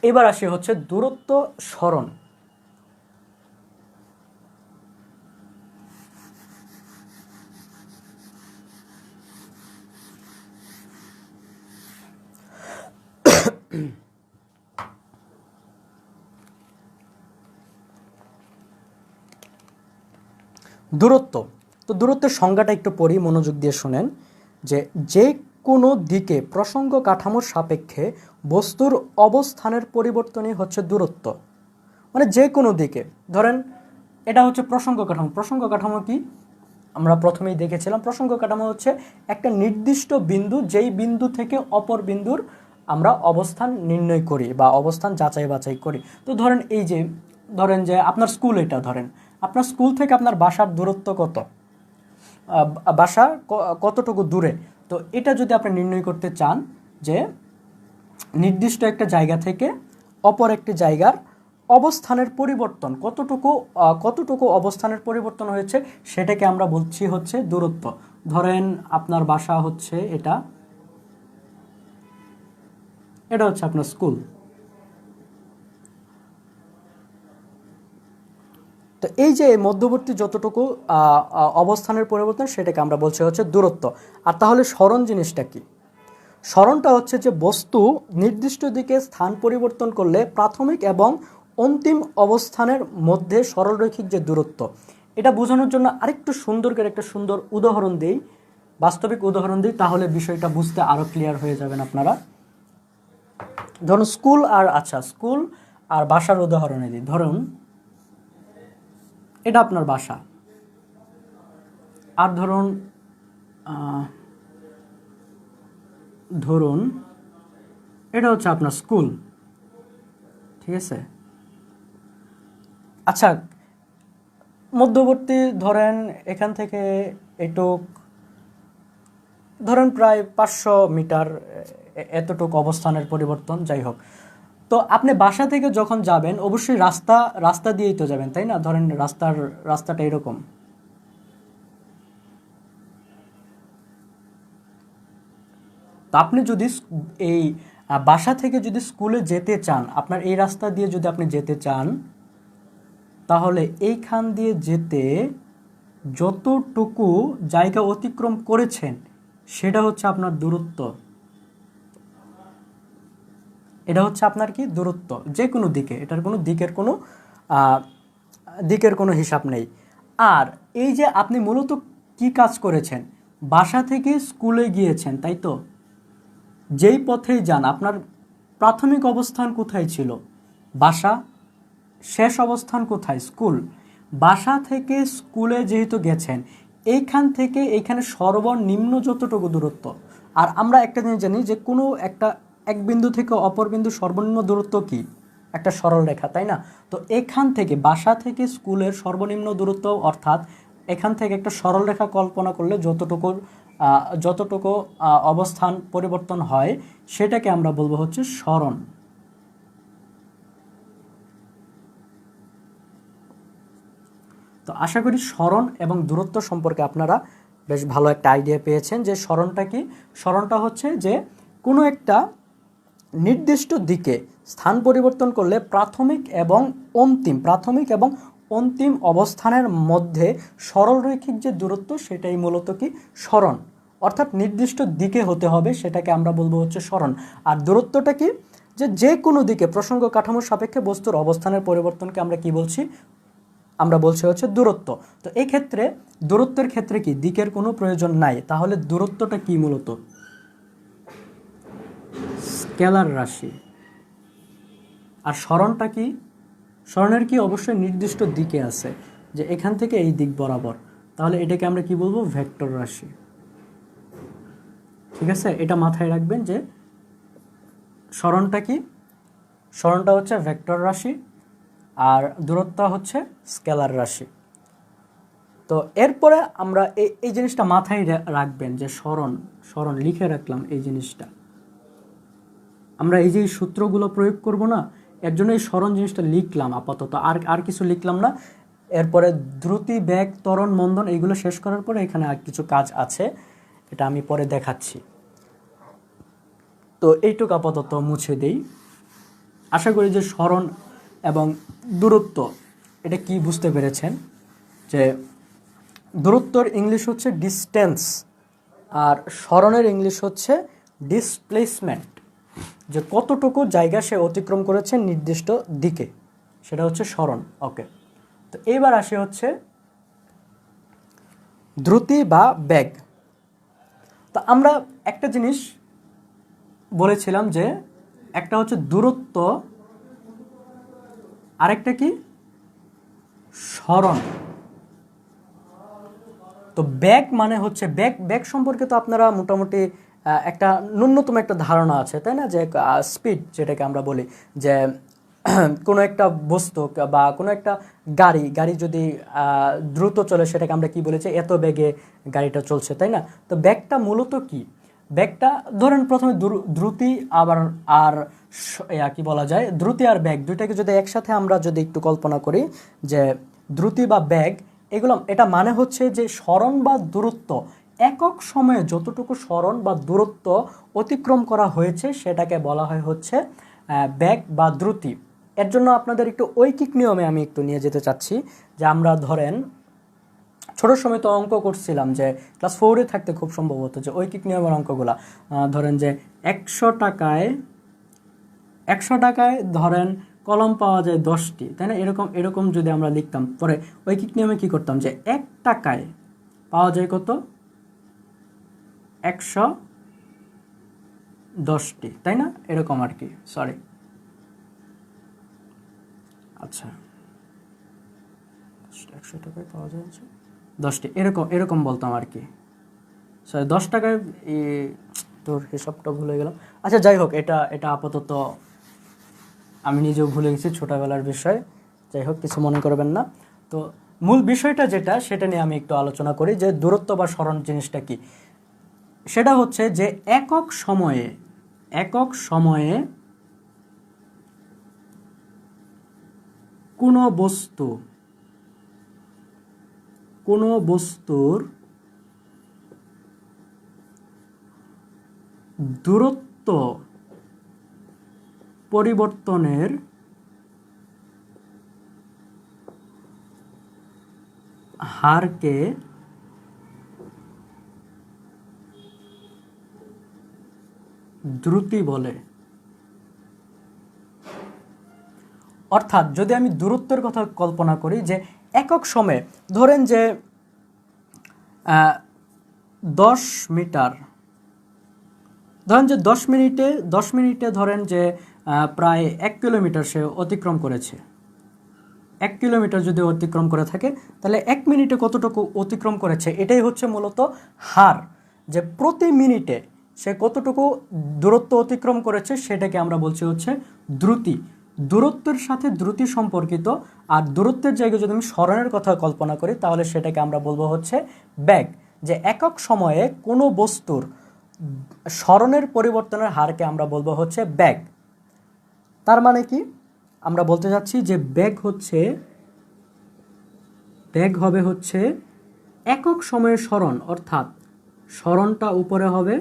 এবার আসি হচ্ছে দূরত্ব স্মরণ। দূরত্ব, তো দূরত্বের সংজ্ঞাটা একটু পড়ি, মনোযোগ দিয়ে শুনেন। যে কোনো দিকে প্রসঙ্গ কাঠামোর সাপেক্ষে বস্তুর অবস্থানের পরিবর্তনই হচ্ছে দূরত্ব। মানে যে কোনো দিকে, ধরেন এটা হচ্ছে প্রসঙ্গ কাঠামো। প্রসঙ্গ কাঠামো কি আমরা প্রথমেই দেখেছিলাম, প্রসঙ্গ কাঠামো হচ্ছে একটা নির্দিষ্ট বিন্দু, যেই বিন্দু থেকে অপর বিন্দুর আমরা অবস্থান নির্ণয় করি বা অবস্থান যাচাই বাছাই করি। তো ধরেন যে আপনার স্কুল, এটা ধরেন আপনার স্কুল থেকে আপনার বাসার দূরত্ব কত, বাসা কতটুকু দূরে। তো এটা যদি আপনি নির্ণয় করতে চান যে নির্দিষ্ট একটা জায়গা থেকে অপর একটি জায়গার অবস্থানের পরিবর্তন কতটুকু অবস্থানের পরিবর্তন হয়েছে, সেটাকে আমরা বলছি হচ্ছে দূরত্ব। ধরেন আপনার বাসা হচ্ছে এটা হচ্ছে আপনার স্কুল। তো এই যে মধ্যবর্তী যতটুকু অবস্থানের পরিবর্তন, সেটাকে আমরা বলছি হচ্ছে দূরত্ব। আর তাহলে স্মরণ জিনিসটা কি? স্মরণটা হচ্ছে যে বস্তু নির্দিষ্ট দিকে স্থান পরিবর্তন করলে প্রাথমিক এবং অন্তিম অবস্থানের মধ্যে সরলরৈখিক যে দূরত্ব, এটা বোঝানোর জন্য আরেকটু সুন্দর করে একটা সুন্দর উদাহরণ দিই, বাস্তবিক উদাহরণ দিই, তাহলে বিষয়টা বুঝতে আরও ক্লিয়ার হয়ে যাবেন আপনারা। ধরুন স্কুল আর বাসার উদাহরণে দিই। এটা আপনার বাসা, আর ধরুন এটা হচ্ছে আপনার স্কুল, ঠিক আছে? আচ্ছা, মধ্যবর্তী ধরেন এখান থেকে এটুক, ধরেন প্রায় 500 মিটার, এতটুক অবস্থানের পরিবর্তন, যাই হোক। তো আপনি বাসা থেকে যখন যাবেন অবশ্যই রাস্তা দিয়েই তো যাবেন, তাই না? ধরেন রাস্তাটা এরকম। তো আপনি যদি এই বাসা থেকে যদি স্কুলে যেতে চান, আপনার এই রাস্তা দিয়ে যদি আপনি যেতে চান, তাহলে এইখান দিয়ে যেতে যতটুকু জায়গা অতিক্রম করেছেন সেটা হচ্ছে আপনার দূরত্ব। এটা হচ্ছে আপনার কি দূরত্ব, যে কোনো দিকে, এটার কোনো দিকের কোনো হিসাব নেই। আর এই যে আপনি মূলত কি কাজ করেছেন, বাসা থেকে স্কুলে গিয়েছেন, তাই তো? যেই পথেই যান, আপনার প্রাথমিক অবস্থান কোথায় ছিল? বাসা। শেষ অবস্থান কোথায়? স্কুল। বাসা থেকে স্কুলে যেহেতু গেছেন, এইখান থেকে এইখানে সর্বনিম্ন যতটুকু দূরত্ব, আর আমরা একটা জিনিস জানি যে কোনো একটা এক বিন্দু থেকে অপর বিন্দু সর্বনিম্ন দূরত্ব কি? একটা সরল রেখা, তাই না? তো এখান থেকে বাসা থেকে স্কুলের সর্বনিম্ন দূরত্ব, অর্থাৎ এখান থেকে একটা সরল রেখা কল্পনা করলে যতটুকু অবস্থান পরিবর্তন হয় সেটাকে আমরা বলবো হচ্ছে সরণ। তো আশা করি সরণ এবং দূরত্ব সম্পর্কে আপনারা বেশ ভালো একটা আইডিয়া পেয়েছেন যে সরণটা কি। সরণটা হচ্ছে যে কোনো একটা নির্দিষ্ট দিকে স্থান পরিবর্তন করলে প্রাথমিক এবং অন্তিম অবস্থানের মধ্যে সরলরৈখিক যে দূরত্ব সেটাই মূলত কি সরণ। অর্থাৎ নির্দিষ্ট দিকে হতে হবে, সেটাকে আমরা বলবো হচ্ছে সরণ। আর দূরত্বটা কি? যে কোনো দিকে প্রসঙ্গ কাঠামোর সাপেক্ষে বস্তুর অবস্থানের পরিবর্তনকে আমরা কি বলছি? আমরা বলছি হচ্ছে দূরত্ব। তো এই ক্ষেত্রে দূরত্বের ক্ষেত্রে কি দিকের কোনো প্রয়োজন নাই, তাহলে দূরত্বটা কি মূলত? স্কেলার রাশি। আর সরণটা কি? সরণের কি অবশ্যই নির্দিষ্ট দিকে আছে, যে এখান থেকে এই দিক বরাবর, তাহলে এটাকে আমরা কি বলবো? ভেক্টর রাশি। ঠিক আছে, এটা মাথায় রাখবেন যে সরণটা কি? সরণটা হচ্ছে ভেক্টর রাশি আর দূরত্ব হচ্ছে স্কেলার রাশি। তো এরপরে আমরা এই জিনিসটা মাথায় রাখবেন যে সরণ লিখে রাখলাম এই জিনিসটা। আমরা এই যে সূত্রগুলো প্রয়োগ করব না, এর জন্য এই সরণ জিনিসটা লিখলাম আপাতত, আর কিছু লিখলাম না। এরপরে দ্রুতি, বেগ, ত্বরণ, মন্দন এইগুলো শেষ করার পরে এখানে আর কিছু কাজ আছে, এটা আমি পরে দেখাচ্ছি। তো এইটুকু আপাতত মুছে দেই। আশা করি যে সরণ এবং দূরত্ব এটা কি বুঝতে পেরেছেন, যে দূরত্বর ইংলিশ হচ্ছে ডিস্টেন্স আর সরণের ইংলিশ হচ্ছে ডিসপ্লেসমেন্ট, যে কতটুকু জায়গা সে অতিক্রম করেছে নির্দিষ্ট দিকে, সেটা হচ্ছে সরণ। ওকে, তো এইবার আসে হচ্ছে দ্রুতি বা বেগ। তো আমরা একটা জিনিস বলেছিলাম যে একটা হচ্ছে দূরত্ব, আরেকটা কি? সরণ। তো বেগ মানে হচ্ছে বেগ সম্পর্কে তো আপনারা মোটামুটি একটা ন্যূনতম একটা ধারণা আছে, তাই না? যে স্পিড যেটাকে আমরা বলি, যে কোনো একটা বস্তু বা কোনো একটা গাড়ি যদি দ্রুত চলে সেটাকে আমরা কি বলেছি? এত বেগে গাড়িটা চলছে, তাই না? তো বেগটা মূলত কি? বেগটা ধরেন প্রথমে দ্রুতি আবার আর কি বলা যায়, দ্রুতি আর বেগ দুইটাকে যদি একসাথে আমরা যদি একটু কল্পনা করি যে দ্রুতি বা বেগ, এটা মানে হচ্ছে যে সরণ বা দূরত্ব, একক সময়ে যতটুকু সরণ বা দূরত্ব অতিক্রম করা হয়েছে সেটাকে বলা হয় হচ্ছে বেগ বা দ্রুতি। এর জন্য আপনাদের একটু ঐকিক নিয়মে আমি একটু নিয়ে যেতে চাচ্ছি, যে আমরা ধরেন ছোটোর সময় তো অঙ্ক করছিলাম, যে ক্লাস 4-এ থাকতে খুব সম্ভবত, যে ঐকিক নিয়মের অঙ্কগুলা ধরেন যে 100 টাকায় ধরেন কলম পাওয়া যায় 10টি, তাই না? এরকম যদি আমরা লিখতাম, পরে ঐকিক নিয়মে কি করতাম, যে 1 টাকায় পাওয়া যায় কত? 110টি, তাই না? এরকম আর কি, সরি, আচ্ছা 100 টাকায় পাওয়া যায় 10টি, এরকম বলতাম আর কি। সরি, 10 টাকায় তোর হিসাবটা ভুলে গেলাম। আচ্ছা যাই হোক, এটা আপাতত আমি নিজেও ভুলে গেছি, ছোটোবেলার বিষয়। যাই হোক, কিছু মনে করবেন না। তো মূল বিষয়টা যেটা, সেটা নিয়ে আমি একটু আলোচনা করি, যে দূরত্ব বা সরণ জিনিসটা কি। সেটা হচ্ছে যে একক সময়ে কোনো বস্তুর দূরত্ব পরিবর্তনের হারকে দ্রুতি বলে। অর্থাৎ যদি আমি দূরত্বের কথা কল্পনা করি যে একক সময়ে ধরেন যে 10 মিটার, ধরেন যে 10 মিনিটে ধরেন যে প্রায় 1 কিলোমিটার সে অতিক্রম করেছে। 1 কিলোমিটার যদি অতিক্রম করে থাকে তাহলে 1 মিনিটে কতটুকু অতিক্রম করেছে, এটাই হচ্ছে মূলত হার, যে প্রতি মিনিটে সে কতটুকু দূরত্ব অতিক্রম করেছে সেটাকে আমরা বলছি হচ্ছে দ্রুতি। দূরত্বের সাথে দ্রুতি সম্পর্কিত। আর দূরত্বের জায়গায় যদি আমি সরণের কথা কল্পনা করি তাহলে সেটাকে আমরা বলবো হচ্ছে বেগ, যে একক সময়ে কোনো বস্তুর সরণের পরিবর্তনের হারকে আমরা বলবো হচ্ছে বেগ। তার মানে কি আমরা বলতে যাচ্ছি যে বেগ হবে হচ্ছে একক সময়ে সরণ, অর্থাৎ সরণটা উপরে হবে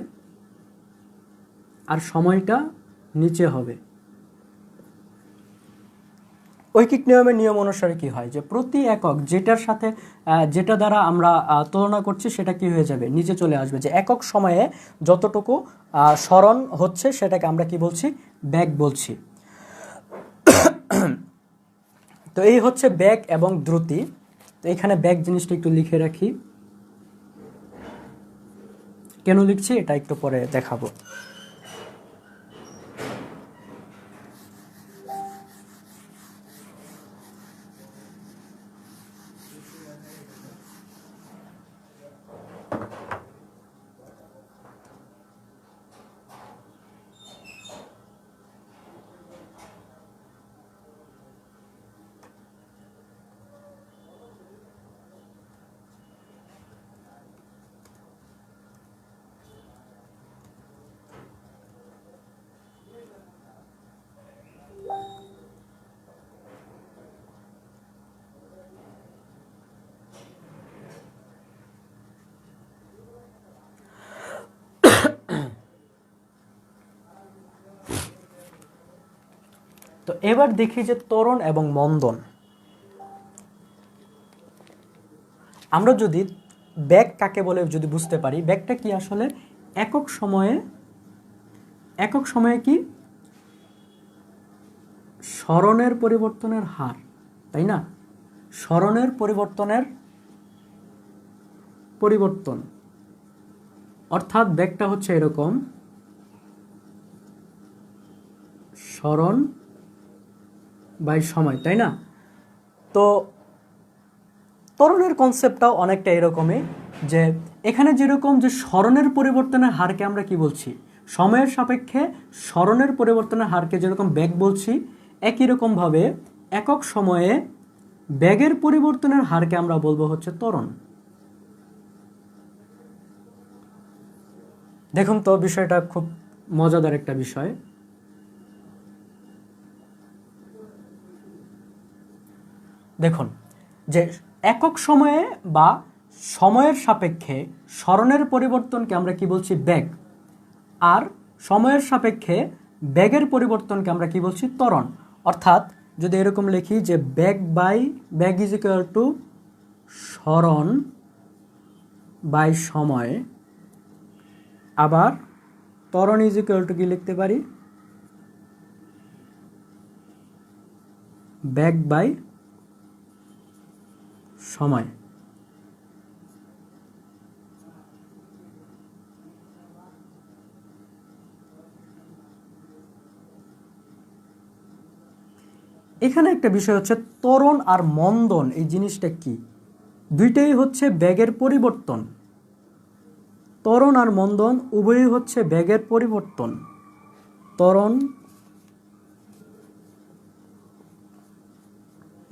আর সময়টা নিচে হবে। ঐকিক নিয়মের নিয়ম অনুসারে কি হয় যে প্রতি একক যেটা দ্বারা আমরা তুলনা করছি সেটা কি হয়ে যাবে, নিচে চলে আসবে, যে একক সময়ে যতটুকু সরণ হচ্ছে সেটাকে আমরা কি বলছি, বেগ বলছি। তো এই হচ্ছে বেগ এবং দ্রুতি। তো এখানে বেগ জিনিসটা একটু লিখে রাখি, কেন লিখছি এটা একটু পরে দেখাবো। তো এবার দেখি যে ত্বরণ এবং মন্দন। আমরা যদি বেগ কাকে বলে যদি বুঝতে পারি, বেগটা কি আসলে একক সময়ে কি সরণের পরিবর্তনের হার, তাই না? সরণের পরিবর্তন, অর্থাৎ বেগটা হচ্ছে এরকম, সরণ বাই সময়, তাই না? তো ত্বরণের কনসেপ্টটাও অনেকটা এরকমই, যে এখানে যেরকম যে সরণের পরিবর্তনের হারকে আমরা কি বলছি, সময়ের সাপেক্ষে সরণের পরিবর্তনের হারকে যেরকম বেগ বলছি, একই রকমভাবে একক সময়ে বেগের পরিবর্তনের হারকে আমরা বলবো হচ্ছে ত্বরণ। দেখুন তো বিষয়টা খুব মজাদার একটা বিষয়। দেখুন যে একক সময়ে বা সময়ের সাপেক্ষে সরণের পরিবর্তনকে আমরা কি বলছি, বেগ, আর সময়ের সাপেক্ষে বেগের পরিবর্তনকে আমরা কি বলছি, ত্বরণ। অর্থাৎ যদি এরকম লিখি যে বেগ ইজ ইকুয়াল টু সরণ বাই সময়, আবার ত্বরণ ইজ ইকুয়াল টু কি লিখতে পারি, বেগ বাই সময়। এখানে একটা বিষয় হচ্ছে ত্বরণ আর মন্দন, এই জিনিসটা কি, দুইটাই হচ্ছে বেগের পরিবর্তন। ত্বরণ আর মন্দন উভয়ই হচ্ছে বেগের পরিবর্তন। ত্বরণ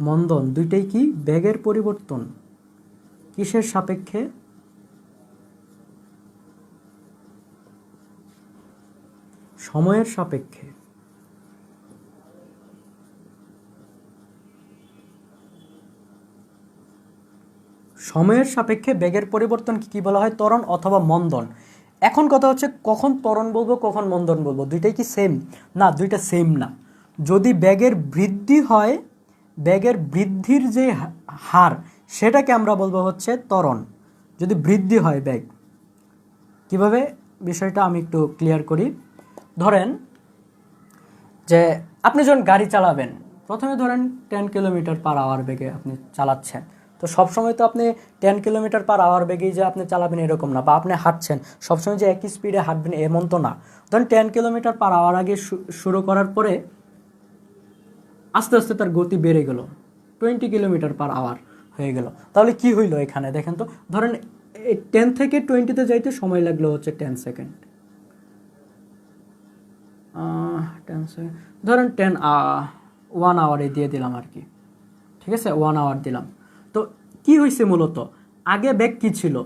মন্দন দুইটাই কি, বেগের পরিবর্তন। কিসের সাপেক্ষে, সময়ের সাপেক্ষে। সময়ের সাপেক্ষে বেগের পরিবর্তন কি বলা হয়, ত্বরণ অথবা মন্দন। এখন কথা হচ্ছে কখন ত্বরণ বলবো কখন মন্দন বলবো, দুইটাই কি সেম? না, দুইটা সেম না। যদি বেগের বৃদ্ধি হয়, বেগের বৃদ্ধির যে হার সেটাকে আমরা বলবো হচ্ছে ত্বরণ, যদি বৃদ্ধি হয় বেগ। কিভাবে বিষয়টা আমি একটু ক্লিয়ার করি। ধরেন যে আপনি যখন গাড়ি চালাবেন, প্রথমে ধরেন 10 কিলোমিটার/আওয়ার বেগে আপনি চালাচ্ছেন। তো সবসময় তো আপনি 10 কিলোমিটার/আওয়ার বেগেই যে আপনি চালাবেন এরকম না, বা আপনি হাঁটছেন সবসময় যে একই স্পিডে হাঁটবেন এমন তো না। ধরেন 10 কিলোমিটার/আওয়ার আগে শুরু করার পরে আস্তে আস্তে তার গতি বেড়ে গেল, 20 কিলোমিটার/আওয়ার হয়ে গেল। তাহলে কি হইলো এখানে দেখেন তো, ধরেন 10 থেকে 20-তে যাইতে সময় লাগলো হচ্ছে 10 সেকেন্ড। 10 সেকেন্ড ধরেন 1 আওয়ারে দিয়ে দিলাম আর কি, ঠিক আছে, 1 আওয়ার দিলাম। তো কি হয়েছে মূলত, আগে বেগ কি ছিল,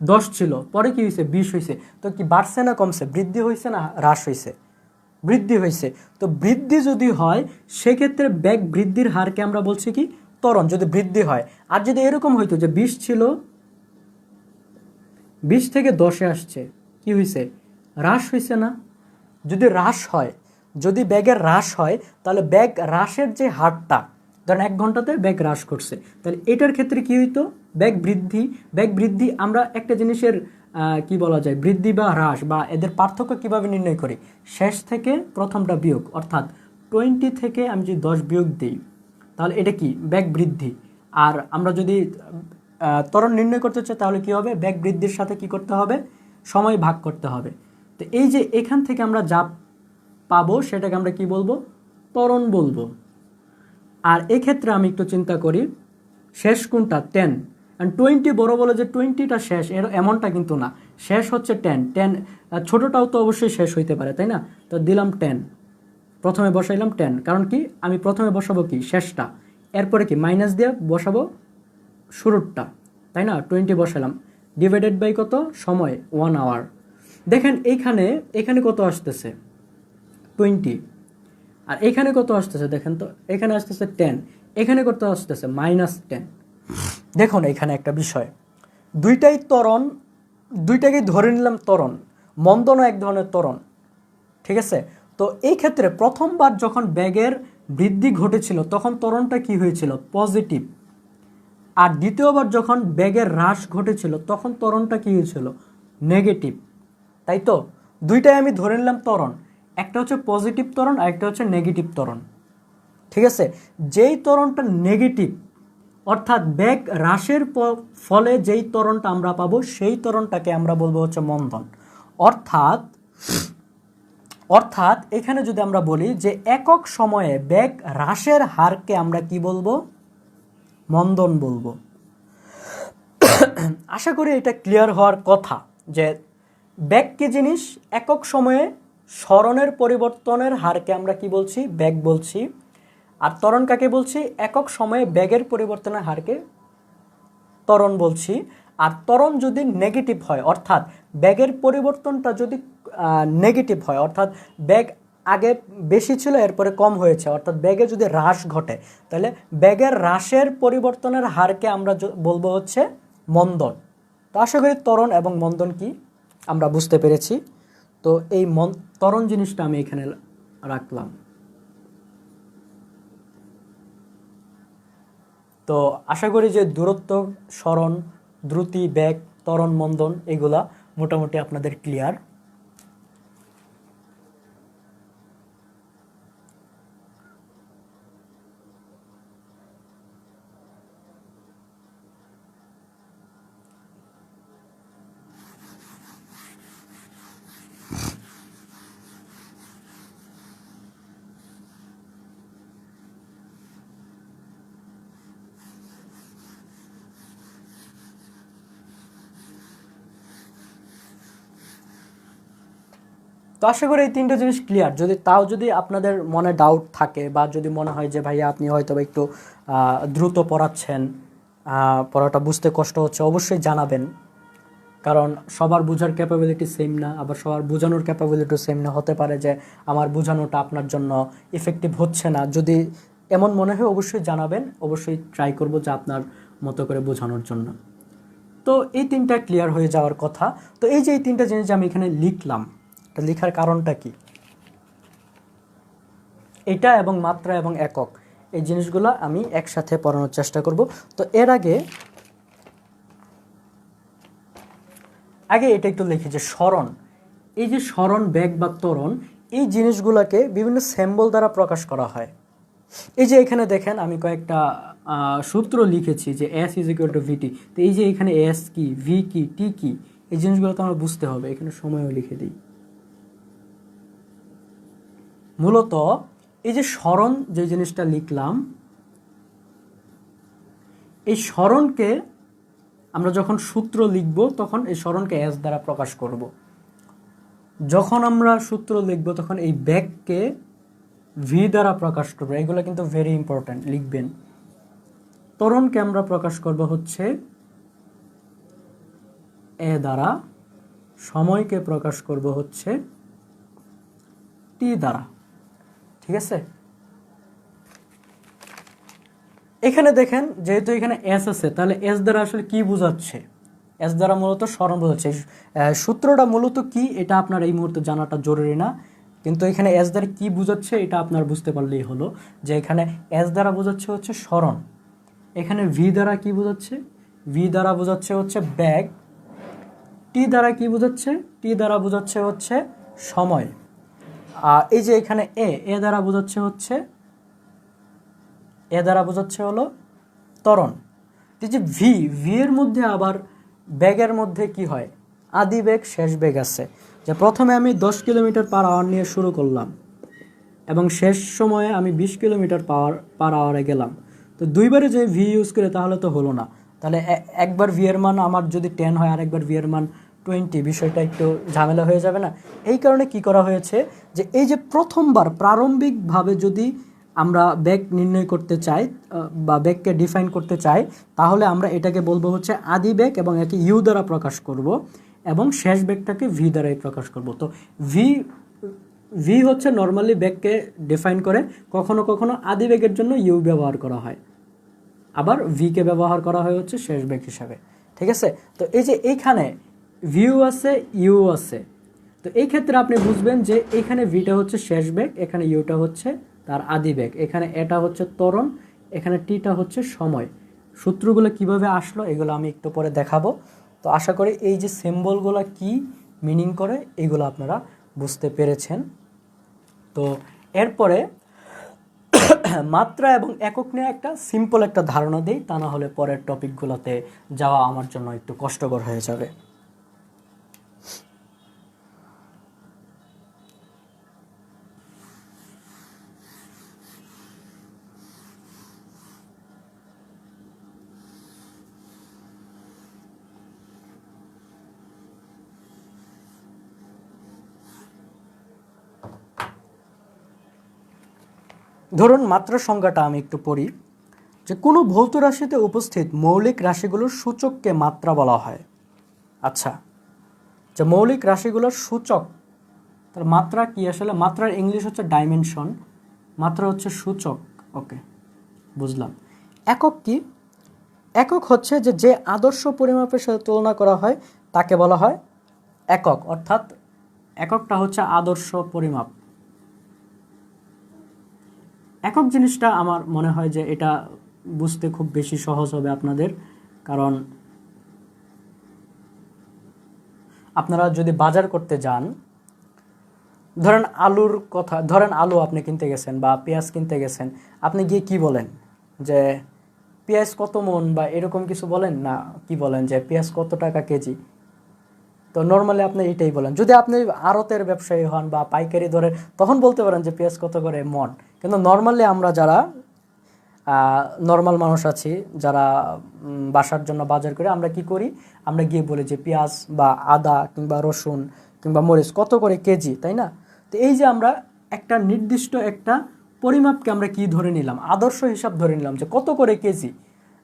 10 ছিল, পরে কি হয়েছে 20 হয়েছে। তো কি বাড়ছে না কমছে, বৃদ্ধি হয়েছে না হ্রাস হয়েছে, বৃদ্ধি হয়েছে। তো বৃদ্ধি যদি হয় সেক্ষেত্রে বেগ বৃদ্ধির হারকে আমরা বলছি কি ত্বরণ, যদি বৃদ্ধি হয়। আর যদি এরকম হইতো যে 20 ছিল 20 থেকে 10-এ আসছে, কি হয়েছে, হ্রাস হয়েছে না। যদি হ্রাস হয়, যদি বেগের হ্রাস হয়, তাহলে বেগ হ্রাসের যে হারটা, ধরেন 1 ঘন্টাতে বেগ হ্রাস করছে, তাহলে এটার ক্ষেত্রে কি হইতো, বেগ বৃদ্ধি। বেগ বৃদ্ধি আমরা একটা জিনিসের কি বলা যায়, বৃদ্ধি বা হ্রাস বা এদের পার্থক্য কিভাবে নির্ণয় করি, শেষ থেকে প্রথমটা বিয়োগ, অর্থাৎ 20 থেকে আমি যদি 10 বিয়োগ দিই তাহলে এটা কি বেগ বৃদ্ধি। আর আমরা যদি ত্বরণ নির্ণয় করতে চাই তাহলে কি হবে, বেগ বৃদ্ধির সাথে কি করতে হবে, সময় ভাগ করতে হবে। তো এই যে এখান থেকে আমরা যা পাবো সেটাকে আমরা কি বলবো, ত্বরণ বলবো। আর এক্ষেত্রে আমি একটু চিন্তা করি, শেষ কোনটা, 10 অ্যান্ড 20 বড় বলে যে 20টা শেষ, এমনটা কিন্তু না, শেষ হচ্ছে 10 ছোটটাও তো অবশ্যই শেষ হইতে পারে, তাই না। তো দিলাম 10, প্রথমে বসাইলাম 10, কারণ কি আমি প্রথমে বসাবো কি শেষটা, এরপরে কি মাইনাস দিয়ে বসাবো শুরুরটা, তাই না। 20 বসালাম, ডিভাইডেড বাই কত, সময় 1 আওয়ার। দেখেন এখানে কত আসতেছে 20, আর এখানে কত আসতেছে দেখেন তো, এখানে আসতেছে 10, এখানে কত আসতেছে -10। দেখুন এখানে একটা বিষয়, দুইটাই ত্বরণ, দুইটাকেই ধরে নিলাম ত্বরণ, মন্দনও এক ধরনের ত্বরণ, ঠিক আছে। তো এই ক্ষেত্রে প্রথমবার যখন বেগের বৃদ্ধি ঘটেছিল তখন ত্বরণটা কি হয়েছিল, পজিটিভ। আর দ্বিতীয়বার যখন বেগের হ্রাস ঘটেছিল তখন ত্বরণটা কি হয়েছিল, নেগেটিভ, তাই তো। দুইটাই আমি ধরে নিলাম ত্বরণ, একটা হচ্ছে পজিটিভ ত্বরণ আর একটা হচ্ছে নেগেটিভ ত্বরণ, ঠিক আছে। যেই ত্বরণটা নেগেটিভ, অর্থাৎ বেগ হ্রাসের ফলে যেই ত্বরণটা আমরা পাবো সেই ত্বরণটাকে আমরা বলবো হচ্ছে মন্দন। অর্থাৎ এখানে যদি আমরা বলি যে একক সময়ে বেগ হ্রাসের হারকে আমরা কি বলবো, মন্দন বলবো। আশা করি এটা ক্লিয়ার হওয়ার কথা যে বেগ কি জিনিস, একক সময়ে সরণের পরিবর্তনের হারকে আমরা কি বলছি, বেগ বলছি। আর ত্বরণ কাকে বলছি, একক সময়ে বেগের পরিবর্তনের হারকে ত্বরণ বলছি। আর ত্বরণ যদি নেগেটিভ হয়, অর্থাৎ বেগের পরিবর্তনটা যদি নেগেটিভ হয়, অর্থাৎ বেগ আগে বেশি ছিল এরপরে কম হয়েছে, অর্থাৎ বেগে যদি হ্রাস ঘটে, তাহলে বেগের হ্রাসের পরিবর্তনের হারকে আমরা বলবো হচ্ছে মন্দন। তো আশা করি ত্বরণ এবং মন্দন কি আমরা বুঝতে পেরেছি। তো এই ত্বরণ জিনিসটা আমি এখানে রাখলাম। তো আশা করি যে দূরত্ব, সরণ, দ্রুতি, বেগ, ত্বরণ, মন্দন এগুলা মোটামুটি আপনাদের ক্লিয়ার। তো আশা করি এই তিনটা জিনিস ক্লিয়ার। যদি আপনাদের মনে ডাউট থাকে বা যদি মনে হয় যে ভাইয়া আপনি হয়তো একটু দ্রুত পড়াচ্ছেন, পড়াটা বুঝতে কষ্ট হচ্ছে, অবশ্যই জানাবেন। কারণ সবার বোঝার ক্যাপাবিলিটি সেম না, আবার সবার বোঝানোর ক্যাপাবিলিটিও সেম না। হতে পারে যে আমার বোঝানোটা আপনার জন্য ইফেক্টিভ হচ্ছে না, যদি এমন মনে হয় অবশ্যই জানাবেন, অবশ্যই ট্রাই করব যে আপনার মতো করে বোঝানোর জন্য। তো এই তিনটা ক্লিয়ার হয়ে যাওয়ার কথা। তো এই যে এই তিনটা জিনিস আমি এখানে লিখলাম, এটা লেখার কারণটা কি, এটা এবং মাত্রা এবং একক এই জিনিসগুলো আমি একসাথে পড়ানোর চেষ্টা করব। তো এর আগে এটা একটু লিখি যে সরণ, এই যে সরণ, বেগ বা ত্বরণ, এই জিনিসগুলোকে বিভিন্ন সিম্বল দ্বারা প্রকাশ করা হয়। এই যে এখানে দেখেন আমি কয়েকটা সূত্র লিখেছি যে এস ইজ ইকুয়াল টু ভিটি। তো এই যে এখানে এস কি, ভি কি, টি কি, এই জিনিসগুলো তো আমরা বুঝতে হবে। এখানে সময়ও লিখে দিই। মূলত এই যে সরণ যে জিনিসটা লিখলাম, এই সরণকে আমরা যখন সূত্র লিখব তখন এই সরণকে এস দ্বারা প্রকাশ করব। যখন আমরা সূত্র লিখব তখন এই ব্যাককে ভি দ্বারা প্রকাশ করব। এগুলো কিন্তু ভেরি ইম্পর্ট্যান্ট, লিখবেন। ত্বরণকে আমরা প্রকাশ করব হচ্ছে এ দ্বারা, সময়কে প্রকাশ করব হচ্ছে টি দ্বারা। ঠিক আছে, এখানে দেখেন যেহেতু এখানে এস আছে, তাহলে এস দ্বারা আসলে কি বোঝাচ্ছে? এস দ্বারা মূলত সরণ বোঝাচ্ছে। সূত্রটা মূলত কি এটা আপনার এই মুহূর্তে জানাটা জরুরি না, কিন্তু এখানে এস দ্বারা কি বোঝাচ্ছে এটা আপনার বুঝতে পারলেই হলো। যে এখানে এস দ্বারা বোঝাচ্ছে হচ্ছে সরণ, এখানে ভি দ্বারা কি বোঝাচ্ছে? ভি দ্বারা বোঝাচ্ছে হচ্ছে ব্যাগ, টি দ্বারা কি বোঝাচ্ছে? টি দ্বারা বোঝাচ্ছে হচ্ছে সময়। আর এই যে এখানে এ দ্বারা বোঝাচ্ছে হচ্ছে, এ দ্বারা বোঝাচ্ছে হলো ত্বরণ। এই যে ভি, ভি এর মধ্যে আবার বেগের মধ্যে কি হয়? আদি বেগ শেষ বেগ আছে। যে প্রথমে আমি 10 কিলোমিটার পার আওয়ার নিয়ে শুরু করলাম এবং শেষ সময়ে আমি 20 কিলোমিটার পার আওয়ারে গেলাম। তো দুইবারে যে ভি ইউজ করে তাহলে তো হলো না। তাহলে একবার ভি এর মান আমার যদি 10 হয় আর একবার ভি এর মান 20, বিষয়টা একটু ঝামেলা হয়ে যাবে না? এই কারণে কি করা হয়েছে যে এই যে প্রথমবার প্রারম্ভিকভাবে যদি আমরা বেগ নির্ণয় করতে চাই বা বেগকে ডিফাইন করতে চাই, তাহলে আমরা এটাকে বলবো হচ্ছে আদি বেগ এবং একে ইউ দ্বারা প্রকাশ করব এবং শেষ বেগটাকে ভি দ্বারাই প্রকাশ করব। তো ভি হচ্ছে নর্মালি বেগকে ডিফাইন করে, কখনো কখনো আদি বেগের জন্য ইউ ব্যবহার করা হয়, আবার ভিকে ব্যবহার করা হয় হচ্ছে শেষ বেগ হিসাবে। ঠিক আছে, তো এই যে এইখানে ভিউ আছে, ইউ আছে, তো এই ক্ষেত্রে আপনি বুঝবেন যে এইখানে ভিটা হচ্ছে শেষ বেগ, এখানে ইউটা হচ্ছে তার আদি বেগ, এখানে এটা হচ্ছে ত্বরণ, এখানে টিটা হচ্ছে সময়। সূত্রগুলো কিভাবে আসলো এগুলো আমি একটু পরে দেখাবো। তো আশা করি এই যে সিম্বলগুলো কি মিনিং করে এগুলো আপনারা বুঝতে পেরেছেন। তো এরপরে মাত্রা এবং একক নিয়ে একটা সিম্পল একটা ধারণা দিই, তা না হলে পরের টপিকগুলোতে যাওয়া আমার জন্য একটু কষ্টকর হয়ে যাবে। ধরুন মাত্রার সংজ্ঞাটা আমি একটু পড়ি, যে কোনো ভৌত রাশিতে উপস্থিত মৌলিক রাশিগুলোর সূচককে মাত্রা বলা হয়। আচ্ছা, যে মৌলিক রাশিগুলোর সূচক, তার মাত্রা কি? আসলে মাত্রার ইংলিশ হচ্ছে ডাইমেনশন, মাত্রা হচ্ছে সূচক। ওকে, বুঝলাম। একক কি? একক হচ্ছে যে যে আদর্শ পরিমাপের সাথে তুলনা করা হয় তাকে বলা হয় একক, অর্থাৎ এককটা হচ্ছে আদর্শ পরিমাপ। একক জিনিসটা আমার মনে হয় যে এটা বুঝতে খুব বেশি সহজ হবে আপনাদের, কারণ আপনারা যদি বাজার করতে যান, ধরেন আলুর কথা, ধরেন আলু আপনি কিনতে গেছেন বা পেঁয়াজ কিনতে গেছেন, আপনি গিয়ে কি বলেন? যে পেঁয়াজ কত মন বা এরকম কিছু বলেন না, কি বলেন যে পেঁয়াজ কত টাকা কেজি? তো নর্মালি আপনি এটাই বলেন। যদি আপনি আড়তের ব্যবসায়ী হন বা পাইকারি ধরে, তখন বলতে পারেন যে পেঁয়াজ কত করে মন। কিন্তু নর্মালি আমরা যারা নর্মাল মানুষ আছি, যারা বাসার জন্য বাজার করে, আমরা কি করি? আমরা গিয়ে বলি যে পেঁয়াজ বা আদা কিংবা রসুন কিংবা মরিচ কত করে কেজি, তাই না? তো এই যে আমরা একটা নির্দিষ্ট একটা পরিমাপকে আমরা কি ধরে নিলাম? আদর্শ হিসাব ধরে নিলাম যে কত করে কেজি।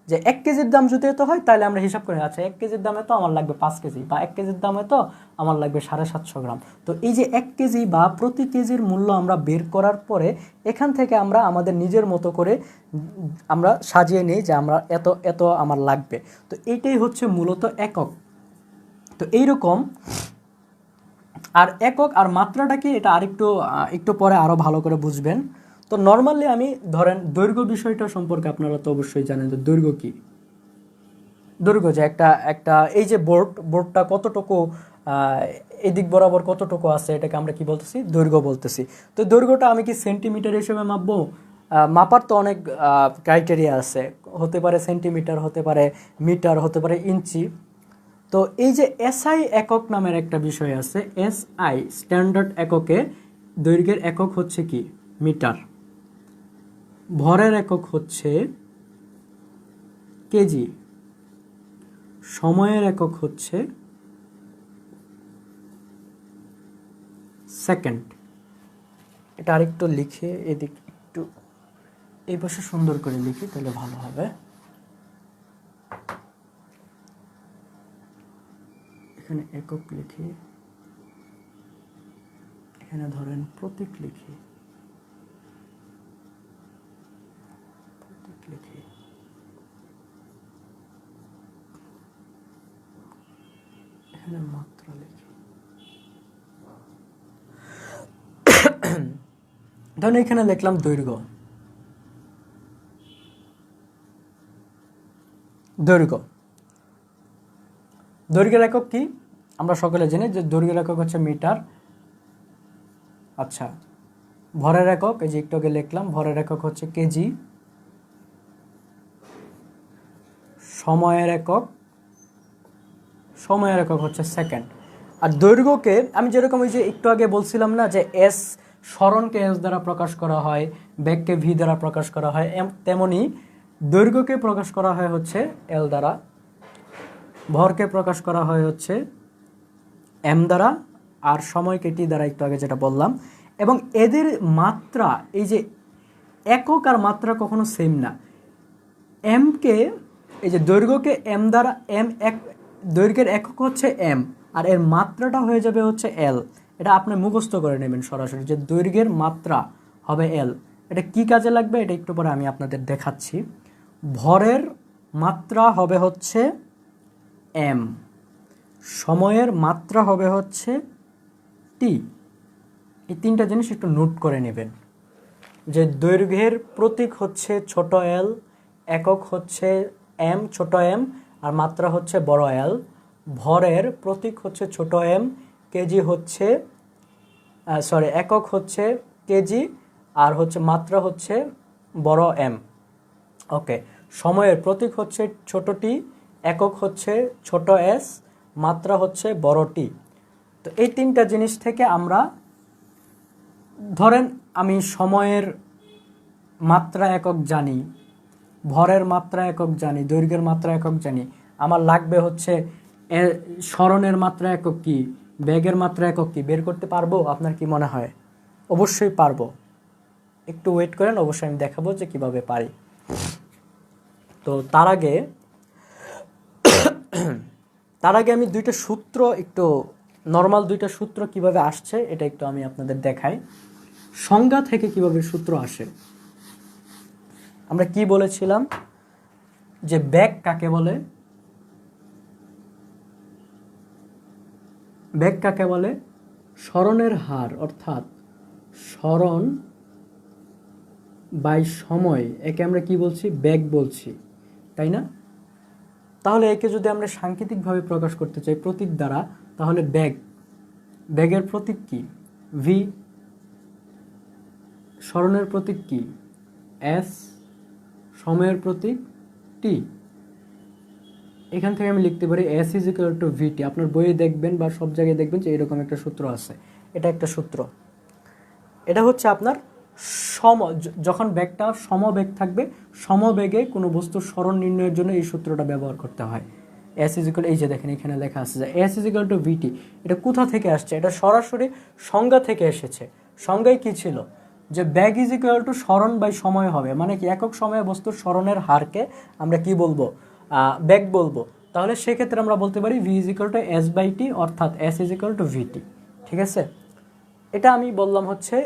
যে 1 কেজির দাম যদি এত হয়, তাহলে আমরা হিসাব করি আচ্ছা 1 কেজির দামে তো আমার লাগবে 5 কেজি, বা 1 কেজির দামে তো আমার লাগবে 750 গ্রাম। তো এই যে 1 কেজি বা প্রতি কেজির মূল্য আমরা বের করার পরে এখান থেকে আমরা আমাদের নিজের মতো করে আমরা সাজিয়ে নিই যে আমরা এত এত আমার লাগবে। তো এইটাই হচ্ছে মূলত একক। তো এইরকম, আর একক আর মাত্রাটা কি এটা আরেকটু একটু পরে আরও ভালো করে বুঝবেন। তো নর্মালি আমি ধরেন দৈর্ঘ্য বিষয়টা সম্পর্কে আপনারা তো অবশ্যই জানেন যে দৈর্ঘ্য কি। দৈর্ঘ্য যে একটা এই যে বোর্ডটা কতটুকু এদিক বরাবর কতটুকু আছে, এটাকে আমরা কি বলতেছি? দৈর্ঘ্য বলতেছি। তো দৈর্ঘ্যটা আমি কি সেন্টিমিটার হিসেবে মাপবো মাপার তো অনেক ক্রাইটেরিয়া আছে, হতে পারে সেন্টিমিটার, হতে পারে মিটার, হতে পারে ইঞ্চি। তো এই যে এসআই একক নামের একটা বিষয় আছে, এসআই স্ট্যান্ডার্ড এককে দৈর্ঘ্যের একক হচ্ছে কি মিটার, ভরের একক হচ্ছে কেজি, সময়ের একক হচ্ছে সেকেন্ড। এটা আরেকটু লিখে এদিক একটু এই পাশে সুন্দর করে লিখি তাহলে ভালো হবে। এখানে একক লিখি, এখানে ধরেন প্রতীক লিখি, এখানে মাত্রা লিখি। ধরেন এখানে লিখলাম দৈর্ঘ্য, দৈর্ঘ্যের একক কি আমরা সকলে জানি যে দৈর্ঘ্যের একক হচ্ছে মিটার। আচ্ছা, ভরের একক এই যে একটু আগে লিখলাম, ভরের একক হচ্ছে কেজি, সময়ের একক হচ্ছে সেকেন্ড। আর দৈর্ঘ্যকে আমি যেরকম ওই যে একটু আগে বলছিলাম না যে এস, সরণকে এস দ্বারা প্রকাশ করা হয়, বেগকে ভি দ্বারা প্রকাশ করা হয়, তেমনি দৈর্ঘ্যকে প্রকাশ করা হয় হচ্ছে এল দ্বারা, ভরকে প্রকাশ করা হয় হচ্ছে এম দ্বারা, আর সময়কে টি দ্বারা, একটু আগে যেটা বললাম। এবং এদের মাত্রা, এই যে একক আর মাত্রা কখনো সেম না। এমকে, এই যে দৈর্ঘ্যকে এম দ্বারা, দৈর্ঘ্যের একক হচ্ছে এম, আর এর মাত্রাটা হয়ে যাবে হচ্ছে এল। এটা আপনি মুখস্থ করে নেবেন সরাসরি যে দৈর্ঘ্যের মাত্রা হবে এল। এটা কি কাজে লাগবে এটা একটু পরে আমি আপনাদের দেখাচ্ছি। ভরের মাত্রা হবে হচ্ছে এম, সময়ের মাত্রা হবে হচ্ছে টি। এই তিনটা জিনিস একটু নোট করে নেবেন যে দৈর্ঘ্যের প্রতীক হচ্ছে ছোট এল, একক হচ্ছে এম, ছোট এম, আর মাত্রা হচ্ছে বড় এল। ভরের প্রতীক হচ্ছে ছোট এম, কেজি হচ্ছে একক হচ্ছে কেজি, আর হচ্ছে মাত্রা হচ্ছে বড় এম। ওকে, সময়ের প্রতীক হচ্ছে ছোট টি, একক হচ্ছে ছোট এস, মাত্রা হচ্ছে বড় টি। তো এই তিনটা জিনিস থেকে আমরা ধরেন আমি সময়ের মাত্রা একক জানি, ভরের মাত্রা একক জানি, দৈর্ঘ্যের মাত্রা একক জানি, আমার লাগবে হচ্ছে সরণের মাত্রা একক কি, বেগের মাত্রা একক কি, বের করতে পারবো? আপনার কি মনে হয়? অবশ্যই পারবো। একটু ওয়েট করেন, অবশ্যই আমি দেখাবো যে কিভাবে পারি। তো তার আগে আমি দুইটা সূত্র, একটু নর্মাল দুইটা সূত্র কিভাবে আসছে এটা একটু আমি আপনাদের দেখাই। সংজ্ঞা থেকে কিভাবে সূত্র আসে। আমরা কি বলেছিলাম যে বেগ কাকে বলে? বেগ কাকে বলে? সরণের হার, অর্থাৎ সরণ বাই সময়, একে আমরা কি বলছি? বেগ বলছি, তাই না? তাহলে একে যদি আমরা সাংকেতিকভাবে প্রকাশ করতে চাই প্রতীক দ্বারা, তাহলে বেগের প্রতীক কি? ভি। সরণের প্রতীক কি? এস। সময়ের প্রতীক টি। এখান থেকে আমি লিখতে পারি এস ইজ ইকুয়াল টু ভিটি। আপনার বইয়ে দেখবেন বা সব জায়গায় দেখবেন যে এরকম একটা সূত্র আছে। এটা একটা সূত্র। এটা হচ্ছে আপনার যখন বেগটা সমবেগ থাকবে, সমবেগে কোনো বস্তুর সরণ নির্ণয়ের জন্য এই সূত্রটা ব্যবহার করতে হয়। এস ইজ ইকুয়াল, এই যে দেখেন এখানে লেখা আছে যে এস ইজ ইকুয়াল টু ভিটি। এটা কোথা থেকে আসছে? এটা সরাসরি সংজ্ঞা থেকে এসেছে। সংজ্ঞায় কি ছিল? যে বেগ ইজ ইকুয়াল টু সরণ বাই সময় হবে, মানে কি একক সময়ে বস্তুর সরণের হারকে আমরা কি বলবো? বেগ বলবো। তাহলে সেক্ষেত্রে আমরা বলতে পারি V is equal to S by T, অর্থাৎ S is equal to VT. ঠিক আছে, এটা আমি বললাম হচ্ছে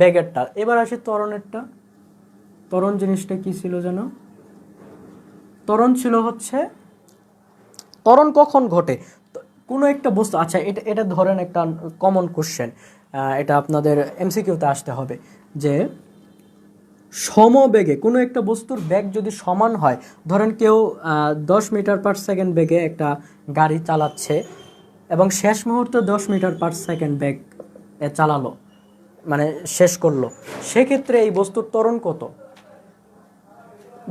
বেগেরটা। এবার আসি ত্বরণেরটা। ত্বরণ জিনিসটা কি ছিল যেন? ত্বরণ ছিল হচ্ছে, ত্বরণ কখন ঘটে? কোনো একটা বস্তু, আচ্ছা এটা ধরেন একটা কমন কোশ্চেন, এটা আপনাদের এমসিকিউতে আসতে হবে যে সমবেগে কোনো একটা বস্তুর বেগ যদি সমান হয়, ধরেন কেউ 10 মিটার পার সেকেন্ড বেগে একটা গাড়ি চালাচ্ছে এবং শেষ মুহূর্তে 10 মিটার পার সেকেন্ড বেগ চালালো, মানে শেষ করলো, সেক্ষেত্রে এই বস্তুর ত্বরণ কত?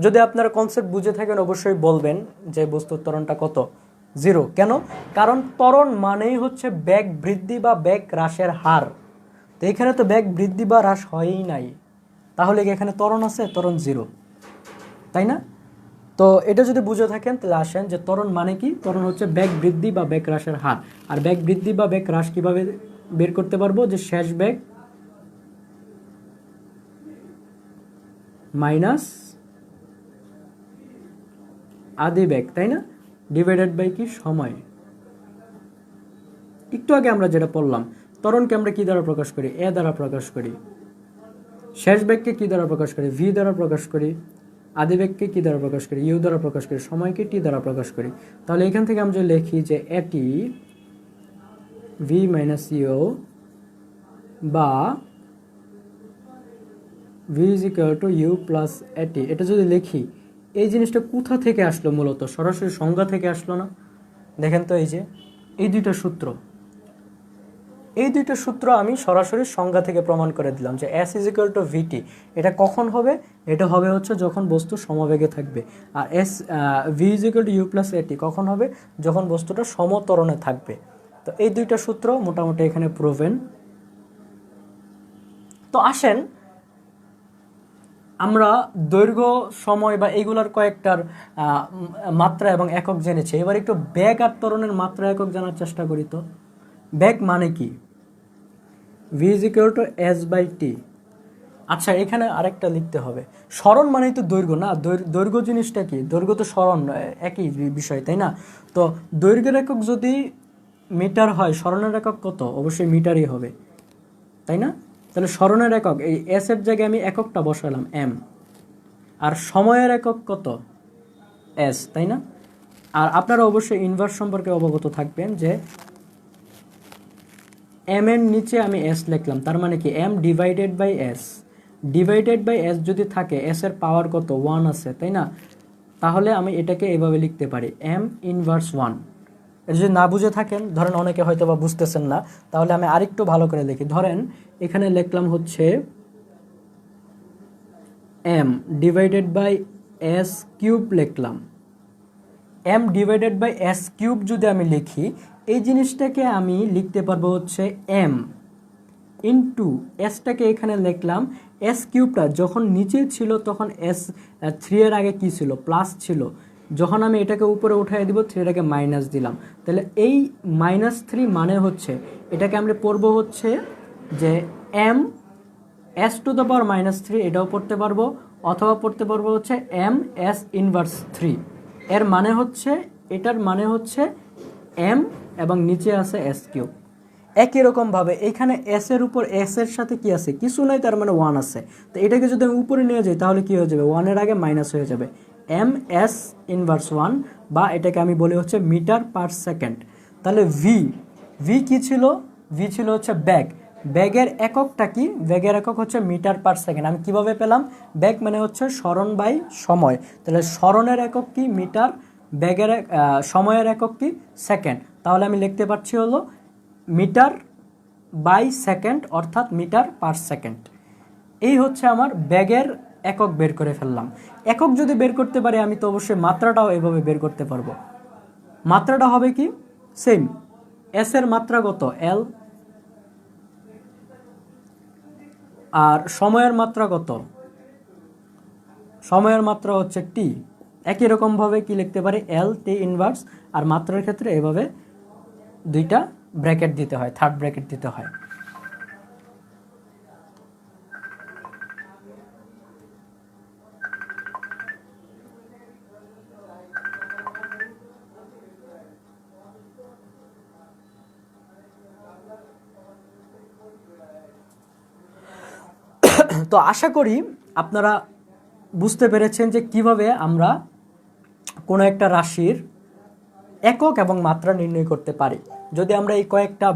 যদি আপনারা কনসেপ্ট বুঝে থাকেন অবশ্যই বলবেন যে বস্তুর ত্বরণটা কত। 0। কেন? কারণ ত্বরণ মানেই হচ্ছে বেগ বৃদ্ধি বা বেগ হ্রাসের হার। তো এখানে তো বেগ বৃদ্ধি বা হ্রাস হয়ই নাই, তাহলে কি এখানে ত্বরণ আছে? ত্বরণ 0, তাই না? তো এটা যদি বুঝে থাকেন তাহলে আসেন যে ত্বরণ মানে কি। ত্বরণ হচ্ছে বেগ বৃদ্ধি বা বেগ হ্রাসের হার। আর বেগ বৃদ্ধি বা বেগ হ্রাস কীভাবে বের করতে পারবো? যে শেষ বেগ মাইনাস আদি বেগ, তাই না, ডিভাইডেড বাই কি? সময়। একটু আগে আমরা যেটা পড়লাম, ত্বরণকে আমরা কি দ্বারা প্রকাশ করি? এ দ্বারা প্রকাশ করি। শেষ বেগকে কি দ্বারা প্রকাশ করি? ভি দ্বারা প্রকাশ করি। আদি বেগকে কি দ্বারা প্রকাশ করি? ইউ দ্বারা প্রকাশ করি। সময়কে টি দ্বারা প্রকাশ করি। তাহলে এখান থেকে আমরা লিখি যে এটি ভি মাইনাস ইউ বা V is equal to U plus A T. এটা যদি লিখি, এই জিনিসটা কোথা থেকে আসলো? মূলত সরাসরি সংজ্ঞা থেকে আসলো না? দেখেন তো, এই যে এই দুইটা সূত্র, এই দুইটা সূত্র আমি সরাসরি সংজ্ঞা থেকে প্রমাণ করে দিলাম যে এস ইজ ইকুয়াল টু ভিটি। এটা কখন হবে? এটা হবে হচ্ছে যখন বস্তু সমবেগে থাকবে। আর S V is equal to U plus AT কখন হবে? যখন বস্তুটা সমত্বরণে থাকবে। তো এই দুইটা সূত্র মোটামুটি এখানে প্রুভেন। তো আসেন আমরা দৈর্ঘ্য, সময় বা এইগুলার কয়েকটার মাত্রা এবং একক জেনেছি। এবার একটু বেগ আর ত্বরণের মাত্রা একক জানার চেষ্টা করি। তো বেগ মানে কি? V is equal to S by T. আচ্ছা, এখানে আরেকটা লিখতে হবে, স্মরণ মানেই তো দৈর্ঘ্য না? দৈর্ঘ্য জিনিসটা কি? দৈর্ঘ্য তো স্মরণ একই বিষয়, তাই না? তো দৈর্ঘ্যের একক যদি মিটার হয়, স্মরণের একক কত? অবশ্যই মিটারই হবে, তাই না? তাহলে স্মরণের একক, এই এস এর জায়গায় আমি এককটা বসালাম এম। আর সময়ের একক কত? এস, তাই না? আর আপনারা অবশ্যই ইনভার্স সম্পর্কে অবগত থাকবেন যে এম এর নিচে আমি এস লিখলাম, তার মানে কি M divided by S. Divided by S যদি থাকে, এস এর পাওয়ার কত? 1 আছে, তাই না? তাহলে আমি এটাকে এভাবে লিখতে পারি, এম ইনভার্স 1। এটা যদি না বুঝে থাকেন, ধরেন অনেকে হয়তো বা বুঝতেছেন না, তাহলে আমি আরেকটু ভালো করে লিখি। ধরেন এখানে লিখলাম হচ্ছে M divided by S cube লিখলাম। M divided by S cube যদি আমি লিখি, এই জিনিসটাকে আমি লিখতে পারবো হচ্ছে এম ইন্টু এসটাকে এখানে লিখলাম। এস কিউবটা যখন নিচে ছিল তখন এস 3 এর আগে কি ছিল? প্লাস ছিল। যখন আমি এটাকে উপরে উঠাই দিব, 3টাকে মাইনাস দিলাম। তাহলে এই -3 মানে হচ্ছে, এটাকে আমরা পড়বো হচ্ছে যে M S to the power -3, এটাও পড়তে পারবো, অথবা পড়তে পারবো হচ্ছে এম এস ইনভার্স 3। এর মানে হচ্ছে, এটার মানে হচ্ছে এম এবং নিচে আছে এস কিউব। একই রকমভাবে এখানে এস এর উপর এস এর সাথে কি আছে? কিছু নাই, তার মানে 1 আছে। তো এটাকে যদি আমি উপরে নিয়ে যাই তাহলে কি হয়ে যাবে? 1 এর আগে মাইনাস হয়ে যাবে, এম এস ইনভার্স 1, বা এটাকে আমি বলি হচ্ছে মিটার পার সেকেন্ড। তাহলে ভি, ভি কি ছিল? ভি ছিল হচ্ছে ব্যাগ। ব্যাগের এককটা কি? ব্যাগের একক হচ্ছে মিটার পার সেকেন্ড। আমি কিভাবে পেলাম? ব্যাগ মানে হচ্ছে স্মরণ বাই সময়। তাহলে স্মরণের একক কি? মিটার। ব্যাগের সময়ের একক কি? সেকেন্ড। তাহলে আমি লিখতে পারছি হলো মিটার বাই সেকেন্ড, অর্থাৎ মিটার পার সেকেন্ড। এই হচ্ছে আমার ব্যাগের একক বের করে ফেললাম। একক যদি বের করতে পারি আমি, তো অবশ্যই মাত্রাটাও এভাবে বের করতে পারবো। মাত্রাটা হবে কি? সেম। এস এর মাত্রা কত? এল। আর সময়ের মাত্রা কত? সময়ের মাত্রা হচ্ছে টি। একই রকমভাবে কি লিখতে পারি? এল টি ইনভার্স। আর মাত্রার ক্ষেত্রে এভাবে দুইটা ব্র্যাকেট দিতে হয়, থার্ড ব্র্যাকেট দিতে হয়। তো আশা করি আপনারা বুঝতে পেরেছেন যে কিভাবে আমরা কোনো একটা রাশির একক এবং মাত্রা নির্ণয় করতে পারি। যদি আমরা এই কয়েকটা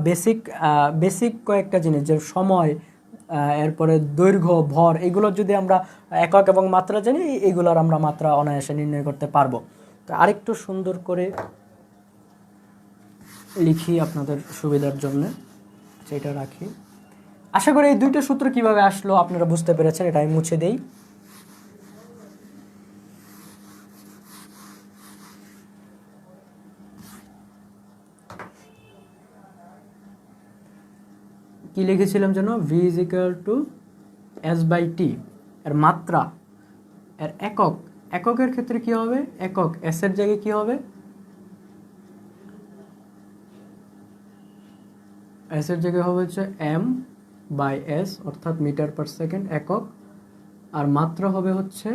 বেসিক কয়েকটা জিনিস, যে সময়, এরপরে দৈর্ঘ্য, ভর, এগুলোর যদি আমরা একক এবং মাত্রা জানি, এইগুলোর আমরা মাত্রা অনায়াসে নির্ণয় করতে পারবো। তো আরেকটু সুন্দর করে লিখি আপনাদের সুবিধার জন্য, সেটা রাখি। আশা করি এই দুইটা সূত্র কিভাবে আসলো আপনারা বুঝতে পেরেছেন। এটা আমি মুছে দেই। কি লিখেছিলাম যেন, V is equal to S by T, এর মাত্রা, এর একক, এককের ক্ষেত্রে কি হবে, একক এস এর জায়গায় কি হবে, এস এর জায়গায় হবে হচ্ছে এম বাই এস অর্থাৎ মিটার পার সেকেন্ড একক, আর মাত্রা হবে হচ্ছে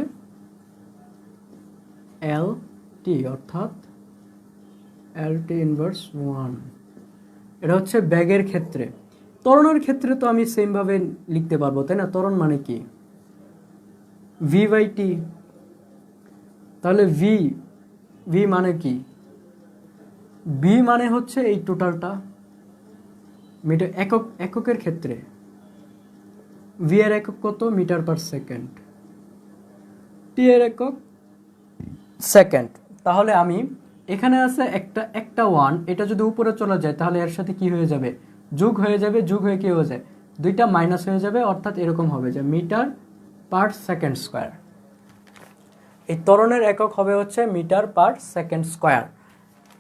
এল টি অর্থাৎ এল টি ইনভার্স 1। এটা হচ্ছে ব্যাগের ক্ষেত্রে। ত্বরণের ক্ষেত্রে তো আমি সেমভাবে লিখতে পারবো, তাই না? ত্বরণ মানে কি, ভি বাই টি। তাহলে ভি, ভি মানে কি, ভি মানে হচ্ছে এই টোটালটা মিটার, একক, এককের ক্ষেত্রে ভি এর একক কত, মিটার পার সেকেন্ড, টি এর একক সেকেন্ড। তাহলে আমি এখানে আছে একটা ওয়ান, এটা যদি উপরে চলে যায় তাহলে এর সাথে কি হয়ে যাবে, যোগ হয়ে যাবে, যোগ হয়ে কি হয়ে যায়, দুইটা মাইনাস হয়ে যাবে, অর্থাৎ এরকম হবে যে মিটার পার সেকেন্ড স্কোয়ার। এই ত্বরণের একক হবে হচ্ছে মিটার পার সেকেন্ড স্কোয়ার।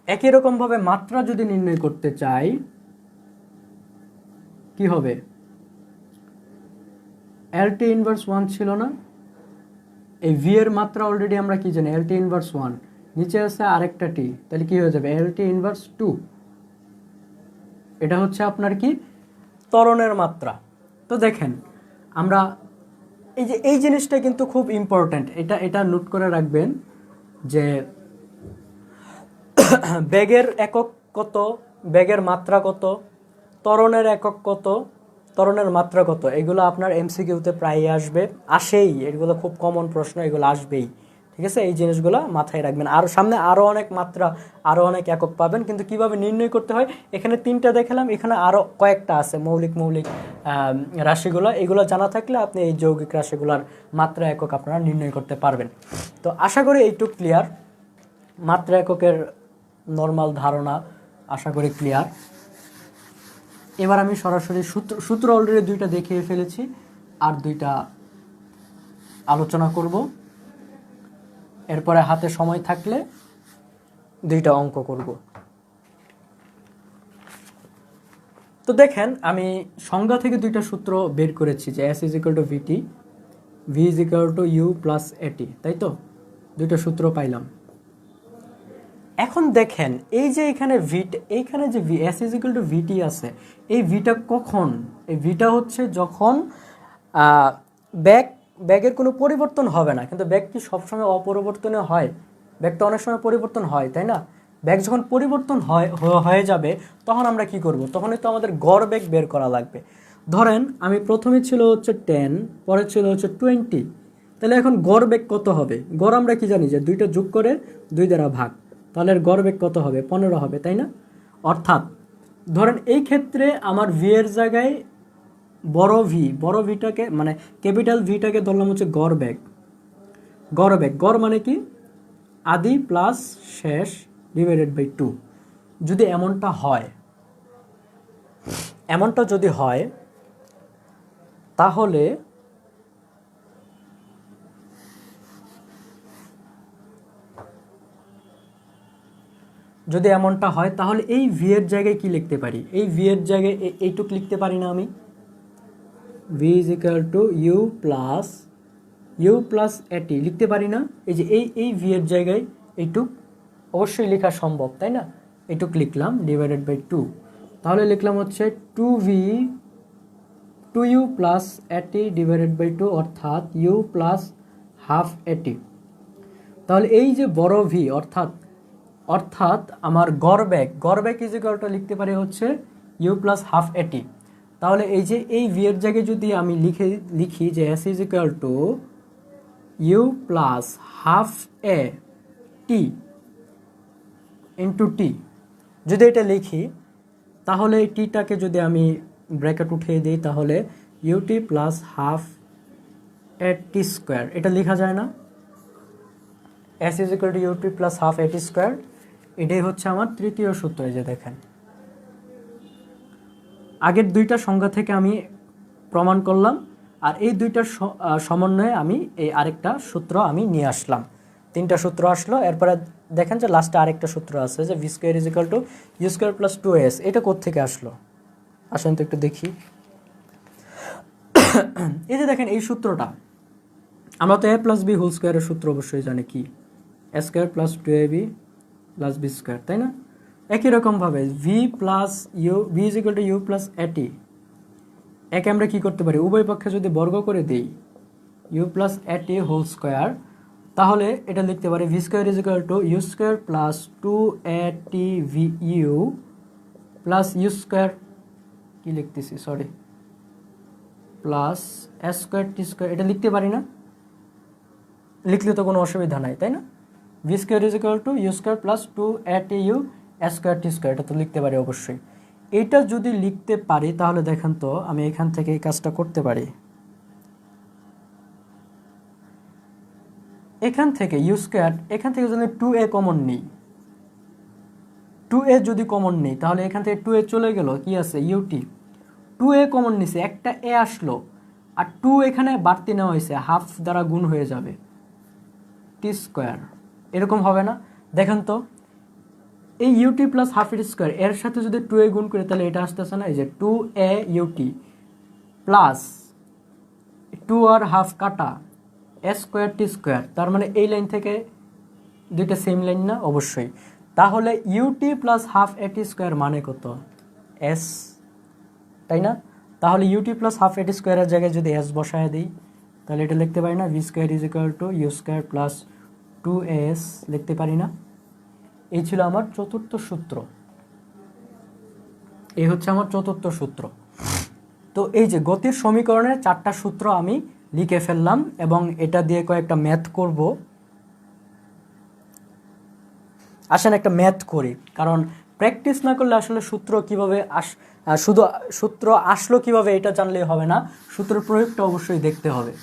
একই রকমভাবে মাত্রা যদি নির্ণয় করতে চাই কি হবে, এল টি ইনভার্স 1 ছিল না, এই ভি এর মাত্রা অলরেডি আমরা কি জানি, এল টি ইনভার্স 1, নিচে আছে আরেকটা টি, তাহলে কি হয়ে যাবে, এল টি ইনভার্স 2। এটা হচ্ছে আপনার কি, ত্বরণের মাত্রা। তো দেখেন আমরা এই যে এই জিনিসটা কিন্তু খুব ইম্পর্ট্যান্ট, এটা নোট করে রাখবেন যে বেগের একক কত, বেগের মাত্রা কত, ত্বরণের একক কত, ত্বরণের মাত্রা কত, এগুলো আপনার এমসিকিউতে প্রায়ই আসবে, আসেই, এগুলো খুব কমন প্রশ্ন, এগুলো আসবেই। ঠিক আছে, এই জিনিসগুলো মাথায় রাখবেন। আর সামনে আরও অনেক মাত্রা, আরও অনেক একক পাবেন, কিন্তু কিভাবে নির্ণয় করতে হয়, এখানে 3টা দেখালাম, এখানে আরও কয়েকটা আছে মৌলিক রাশিগুলো, এগুলো জানা থাকলে আপনি এই যৌগিক রাশিগুলোর মাত্রা একক আপনারা নির্ণয় করতে পারবেন। তো আশা করি এইটুক ক্লিয়ার, মাত্রা এককের নর্মাল ধারণা আশা করি ক্লিয়ার। এবার আমি সরাসরি সূত্র অলরেডি 2টা দেখিয়ে ফেলেছি, আর 2টা আলোচনা করব, এরপরে হাতে সময় থাকলে 2টা অঙ্ক করব। তো দেখেন আমি সংজ্ঞা থেকে 2টা সূত্র বের করেছি, যে S is equal to V T, V is equal to U plus A T, তাই তো 2টা সূত্র পাইলাম। এখন দেখেন এই যে এখানে এইখানে যে এস ইজ ইকুয়াল টু ভিটি আছে, এই ভিটা কখন, এই ভিটা হচ্ছে যখন ব্যাগের কোনো পরিবর্তন হবে না। কিন্তু ব্যাগ কি সবসময় অপরিবর্তনীয় হয়? ব্যাগ তো অনেক সময় পরিবর্তন হয়, তাই না? ব্যাগ যখন পরিবর্তন হয়ে যাবে তখন আমরা কি করব, তখনই তো আমাদের গড় ব্যাগ বের করা লাগবে। ধরেন আমি প্রথমে ছিল হচ্ছে 10, পরে ছিল হচ্ছে 20, তাহলে এখন গড় ব্যাগ কত হবে? গড় আমরা কি জানি যে 2টা যোগ করে 2 দ্বারা ভাগ, তাহলে এর গড় বেগ কত হবে, 15 হবে, তাই না? অর্থাৎ ধরেন এই ক্ষেত্রে আমার ভি এর জায়গায় বড় ভিটাকে মানে ক্যাপিটাল ভিটাকে ধরলাম হচ্ছে গড় বেগ। গড় মানে কি, আদি প্লাস শেষ ডিভাইডেড বাই 2। যদি এমনটা হয়, এমনটা যদি হয় তাহলে এই ভি এর জায়গায় কি লিখতে পারি, এই ভি এর জায়গায় এইটুক লিখতে পারি না আমি, V is equal to U plus A T লিখতে পারি না? এই যে এই ভি এর জায়গায় এইটুক অবশ্যই লেখা সম্ভব, তাই না? এইটুক লিখলাম ডিভাইডেড বাই 2, তাহলে লিখলাম হচ্ছে 2u প্লাস এটি ডিভাইডেড বাই 2, অর্থাৎ ইউ প্লাস হাফ এটি। তাহলে এই যে বড় ভি অর্থাৎ আমার গড় ব্যাগ ইজ ইকুয়াল টু লিখতে পারি হচ্ছে ইউ প্লাস হাফ এটি। তাহলে এই যে এই ভি এর জায়গায় যদি আমি লিখি যে S is equal to U plus half A T into T, যদি এটা লিখি তাহলে এই টিটাকে যদি আমি ব্র্যাকেট উঠিয়ে দিই তাহলে U T plus half A T square, এটা লেখা যায় না? S is equal to U T plus half A T square, এটাই হচ্ছে আমার তৃতীয় সূত্র। এই যে দেখেন আগের 2টা সংজ্ঞা থেকে আমি প্রমাণ করলাম, আর এই দুইটার সমন্বয়ে আমি এই আরেকটা সূত্র আমি নিয়ে আসলাম। 3টা সূত্র আসলো। এরপরে দেখেন যে লাস্টে আরেকটা সূত্র আছে যে V square is equal to U square plus 2s। এটা কোত্থেকে আসলো আসেন তো একটু দেখি। এই যে দেখেন এই সূত্রটা, আমরা তো a প্লাস বি হোল স্কোয়ারের সূত্র অবশ্যই জানি কি, a square plus 2ab plus B square, তাই না? একই রকমভাবে V plus U, V is equal to U plus A T, একে আমরা কী করতে পারি, উভয় পক্ষে যদি বর্গ করে দিই U plus AT whole square, তাহলে এটা লিখতে পারি V square is equal to U square plus 2at V U plus U square, কী লিখতেছি sorry, plus S square T square. এটা লিখতে পারি না? লিখলে তো কোনো অসুবিধা নাই, তাই না? V square is equal to U square plus 2at U S square T square, এটা তো লিখতে পারি অবশ্যই। এইটা যদি লিখতে পারি তাহলে দেখেন তো আমি এখান থেকে এই কাজটা করতে পারি। এখান থেকে ইউ স্কোয়ার, এখান থেকে যদি 2a কমন নিই, 2a যদি কমন নিই তাহলে এখান থেকে 2a চলে গেল, কি আছে ইউটি, 2a কমন নিছে, একটা a আসলো, আর 2 এখানে বাড়তি নেওয়া হয়েছে, হাফ দ্বারা গুণ হয়ে যাবে টি স্কোয়ার, এরকম হবে না? দেখেন তো এই ইউটি প্লাস হাফ ইট স্কোয়ার এর সাথে যদি 2a গুণ করে তাহলে এটা আসতেছে না, এই যে 2a ইউটি প্লাস 2 আর হাফ কাটা এস স্কোয়ার টি স্কোয়ার, তার মানে এই লাইন থেকে দুইটা সেম লাইন না? অবশ্যই। তাহলে ইউটি প্লাস হাফ এটি স্কোয়ার মানে কত? এস, তাই না? তাহলে ইউটি প্লাস হাফ এটি স্কোয়ারের জায়গায় যদি এস বসায় দিই তাহলে এটা লিখতে পারি না V square is equal to U square plus 2s, লিখতে পারি না? এই ছিল আমার চতুর্থ সূত্র, এই হচ্ছে আমার চতুর্থ সূত্র। তো এই যে গতির সমীকরণের 4টা সূত্র আমি লিখে ফেললাম এবং এটা দিয়ে কয়েকটা ম্যাথ করব। আসেন একটা ম্যাথ করি, কারণ প্র্যাকটিস না করলে আসলে সূত্র কিভাবে শুধু সূত্র আসলো কিভাবে এটা জানলেই হবে না, সূত্রের প্রয়োগটা অবশ্যই দেখতে হবে।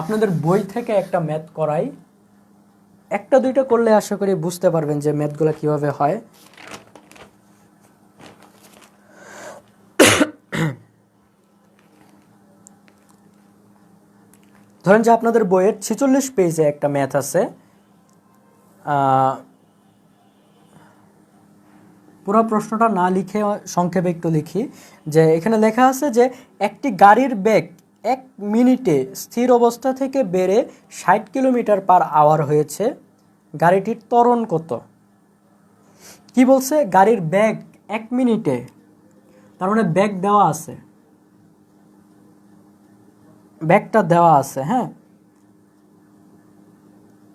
আপনাদের বই থেকে একটা ম্যাথ করাই, একটা দুইটা করলে আশা করি বুঝতে পারবেন যে ম্যাথগুলো কিভাবে হয়। ধরেন যে আপনাদের বইয়ের 46 পেজে একটা ম্যাথ আছে, পুরো প্রশ্নটা না লিখে সংক্ষেপে একটু লিখি। যে এখানে লেখা আছে যে একটি গাড়ির বেগ 1 মিনিটে স্থির অবস্থা থেকে বেড়ে 60 কিলোমিটার পার আওয়ার হয়েছে, গাড়িটির ত্বরণ কত? কি বলছে? গাড়ির বেগ 1 মিনিটে, তার মানে বেগ দেওয়া আছে, ব্যাগটা দেওয়া আছে, হ্যাঁ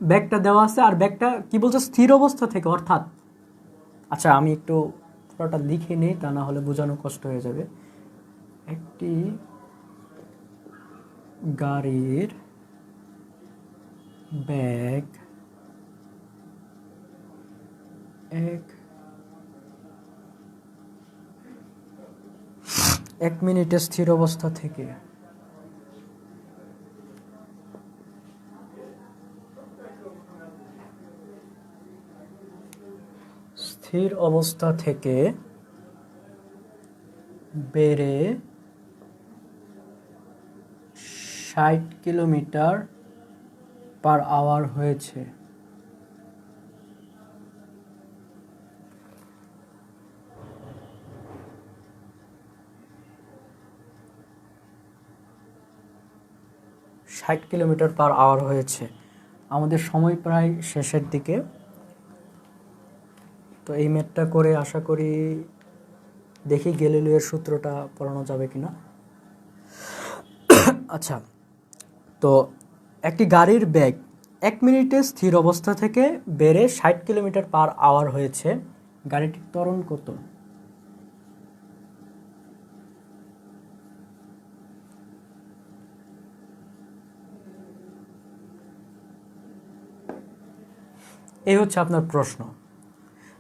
ব্যাগটা দেওয়া আছে, আর ব্যাগটা কি বলছে স্থির অবস্থা থেকে, অর্থাৎ আচ্ছা আমি একটু পুরোটা লিখে নিই, তা না হলে বোঝানো কষ্ট হয়ে যাবে। একটি গাড়ির ব্যাগ 1 মিনিটে স্থির অবস্থা থেকে বেড়ে 60 কিলোমিটার পার আওয়ার হয়েছে। আমাদের সময় প্রায় শেষের দিকে, তো এই ম্যাথটা করে আশা করি দেখি গ্যালিলিওর সূত্রটা পড়ানো যাবে কিনা। আচ্ছা, তো একটি গাড়ির বেগ 1 মিনিটে স্থির অবস্থা থেকে বেড়ে 60 কিলোমিটার পার আওয়ার হয়েছে, গাড়িটির ত্বরণ কত? এই হচ্ছে আপনার প্রশ্ন।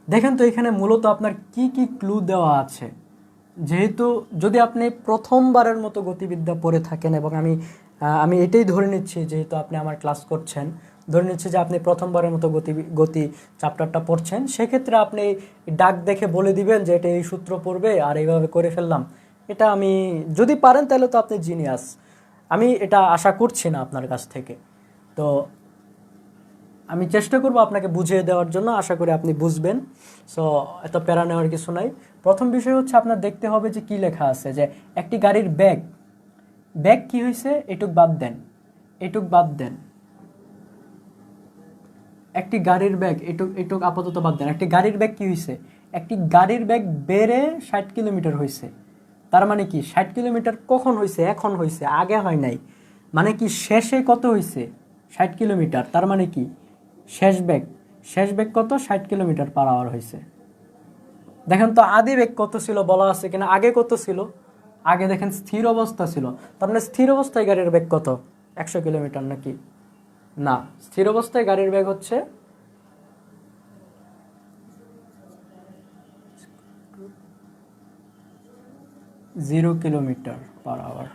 দেখেন তো এখানে মূলত আপনার কি কি ক্লু দেওয়া আছে। যেহেতু যদি আপনি প্রথমবারের মতো গতিবিদ্যা পড়ে থাকেন, এবং আমি এটাই ধরে নিচ্ছি যেহেতু আপনি আমার ক্লাস করছেন, ধরে নিচ্ছে যে আপনি প্রথমবারের মতো গতি গতি চ্যাপ্টারটা পড়ছেন, সেক্ষেত্রে আপনি ডাক দেখে বলে দিবেন যে এটা এই সূত্র পড়বে আর এইভাবে করে ফেললাম। এটা আমি, যদি পারেন তাহলে তো আপনি জিনিয়াস। আমি এটা আশা করছি না আপনার কাছ থেকে। তো আমি চেষ্টা করব আপনাকে বুঝিয়ে দেওয়ার জন্য, আশা করি আপনি বুঝবেন। সো এত প্যারা নেওয়ার কিছু নাই। প্রথম বিষয় হচ্ছে আপনার দেখতে হবে যে কি লেখা আছে, যে একটি গাড়ির ব্যাগ, ব্যাগ কি হয়েছে এটুক বাদ দেন, এটুক বাদ দেন, একটি গাড়ির ব্যাগ এটুক এটুক আপাতত বাদ দেন। একটি গাড়ির ব্যাগ কি হয়েছে, একটি গাড়ির ব্যাগ বেড়ে 60 কিলোমিটার হয়েছে। তার মানে কি 60 কিলোমিটার কখন হয়েছে, এখন হয়েছে, আগে হয় নাই। মানে কি শেষে কত হয়েছে, 60 কিলোমিটার। তার মানে কি শেষ ব্যাগ, শেষ ব্যাগ কত, 60 কিলোমিটার পার আওয়ার হয়েছে। দেখেন তো আদি বেগ কত ছিল বলা আছে কিনা, আগে কত ছিল, আগে দেখেন স্থির অবস্থা ছিল। তার মানে স্থির অবস্থায় গাড়ির বেগ কত, 100 কিলোমিটার নাকি? না, স্থির অবস্থায় গাড়ির বেগ হচ্ছে 0 কিলোমিটার পার আওয়ার।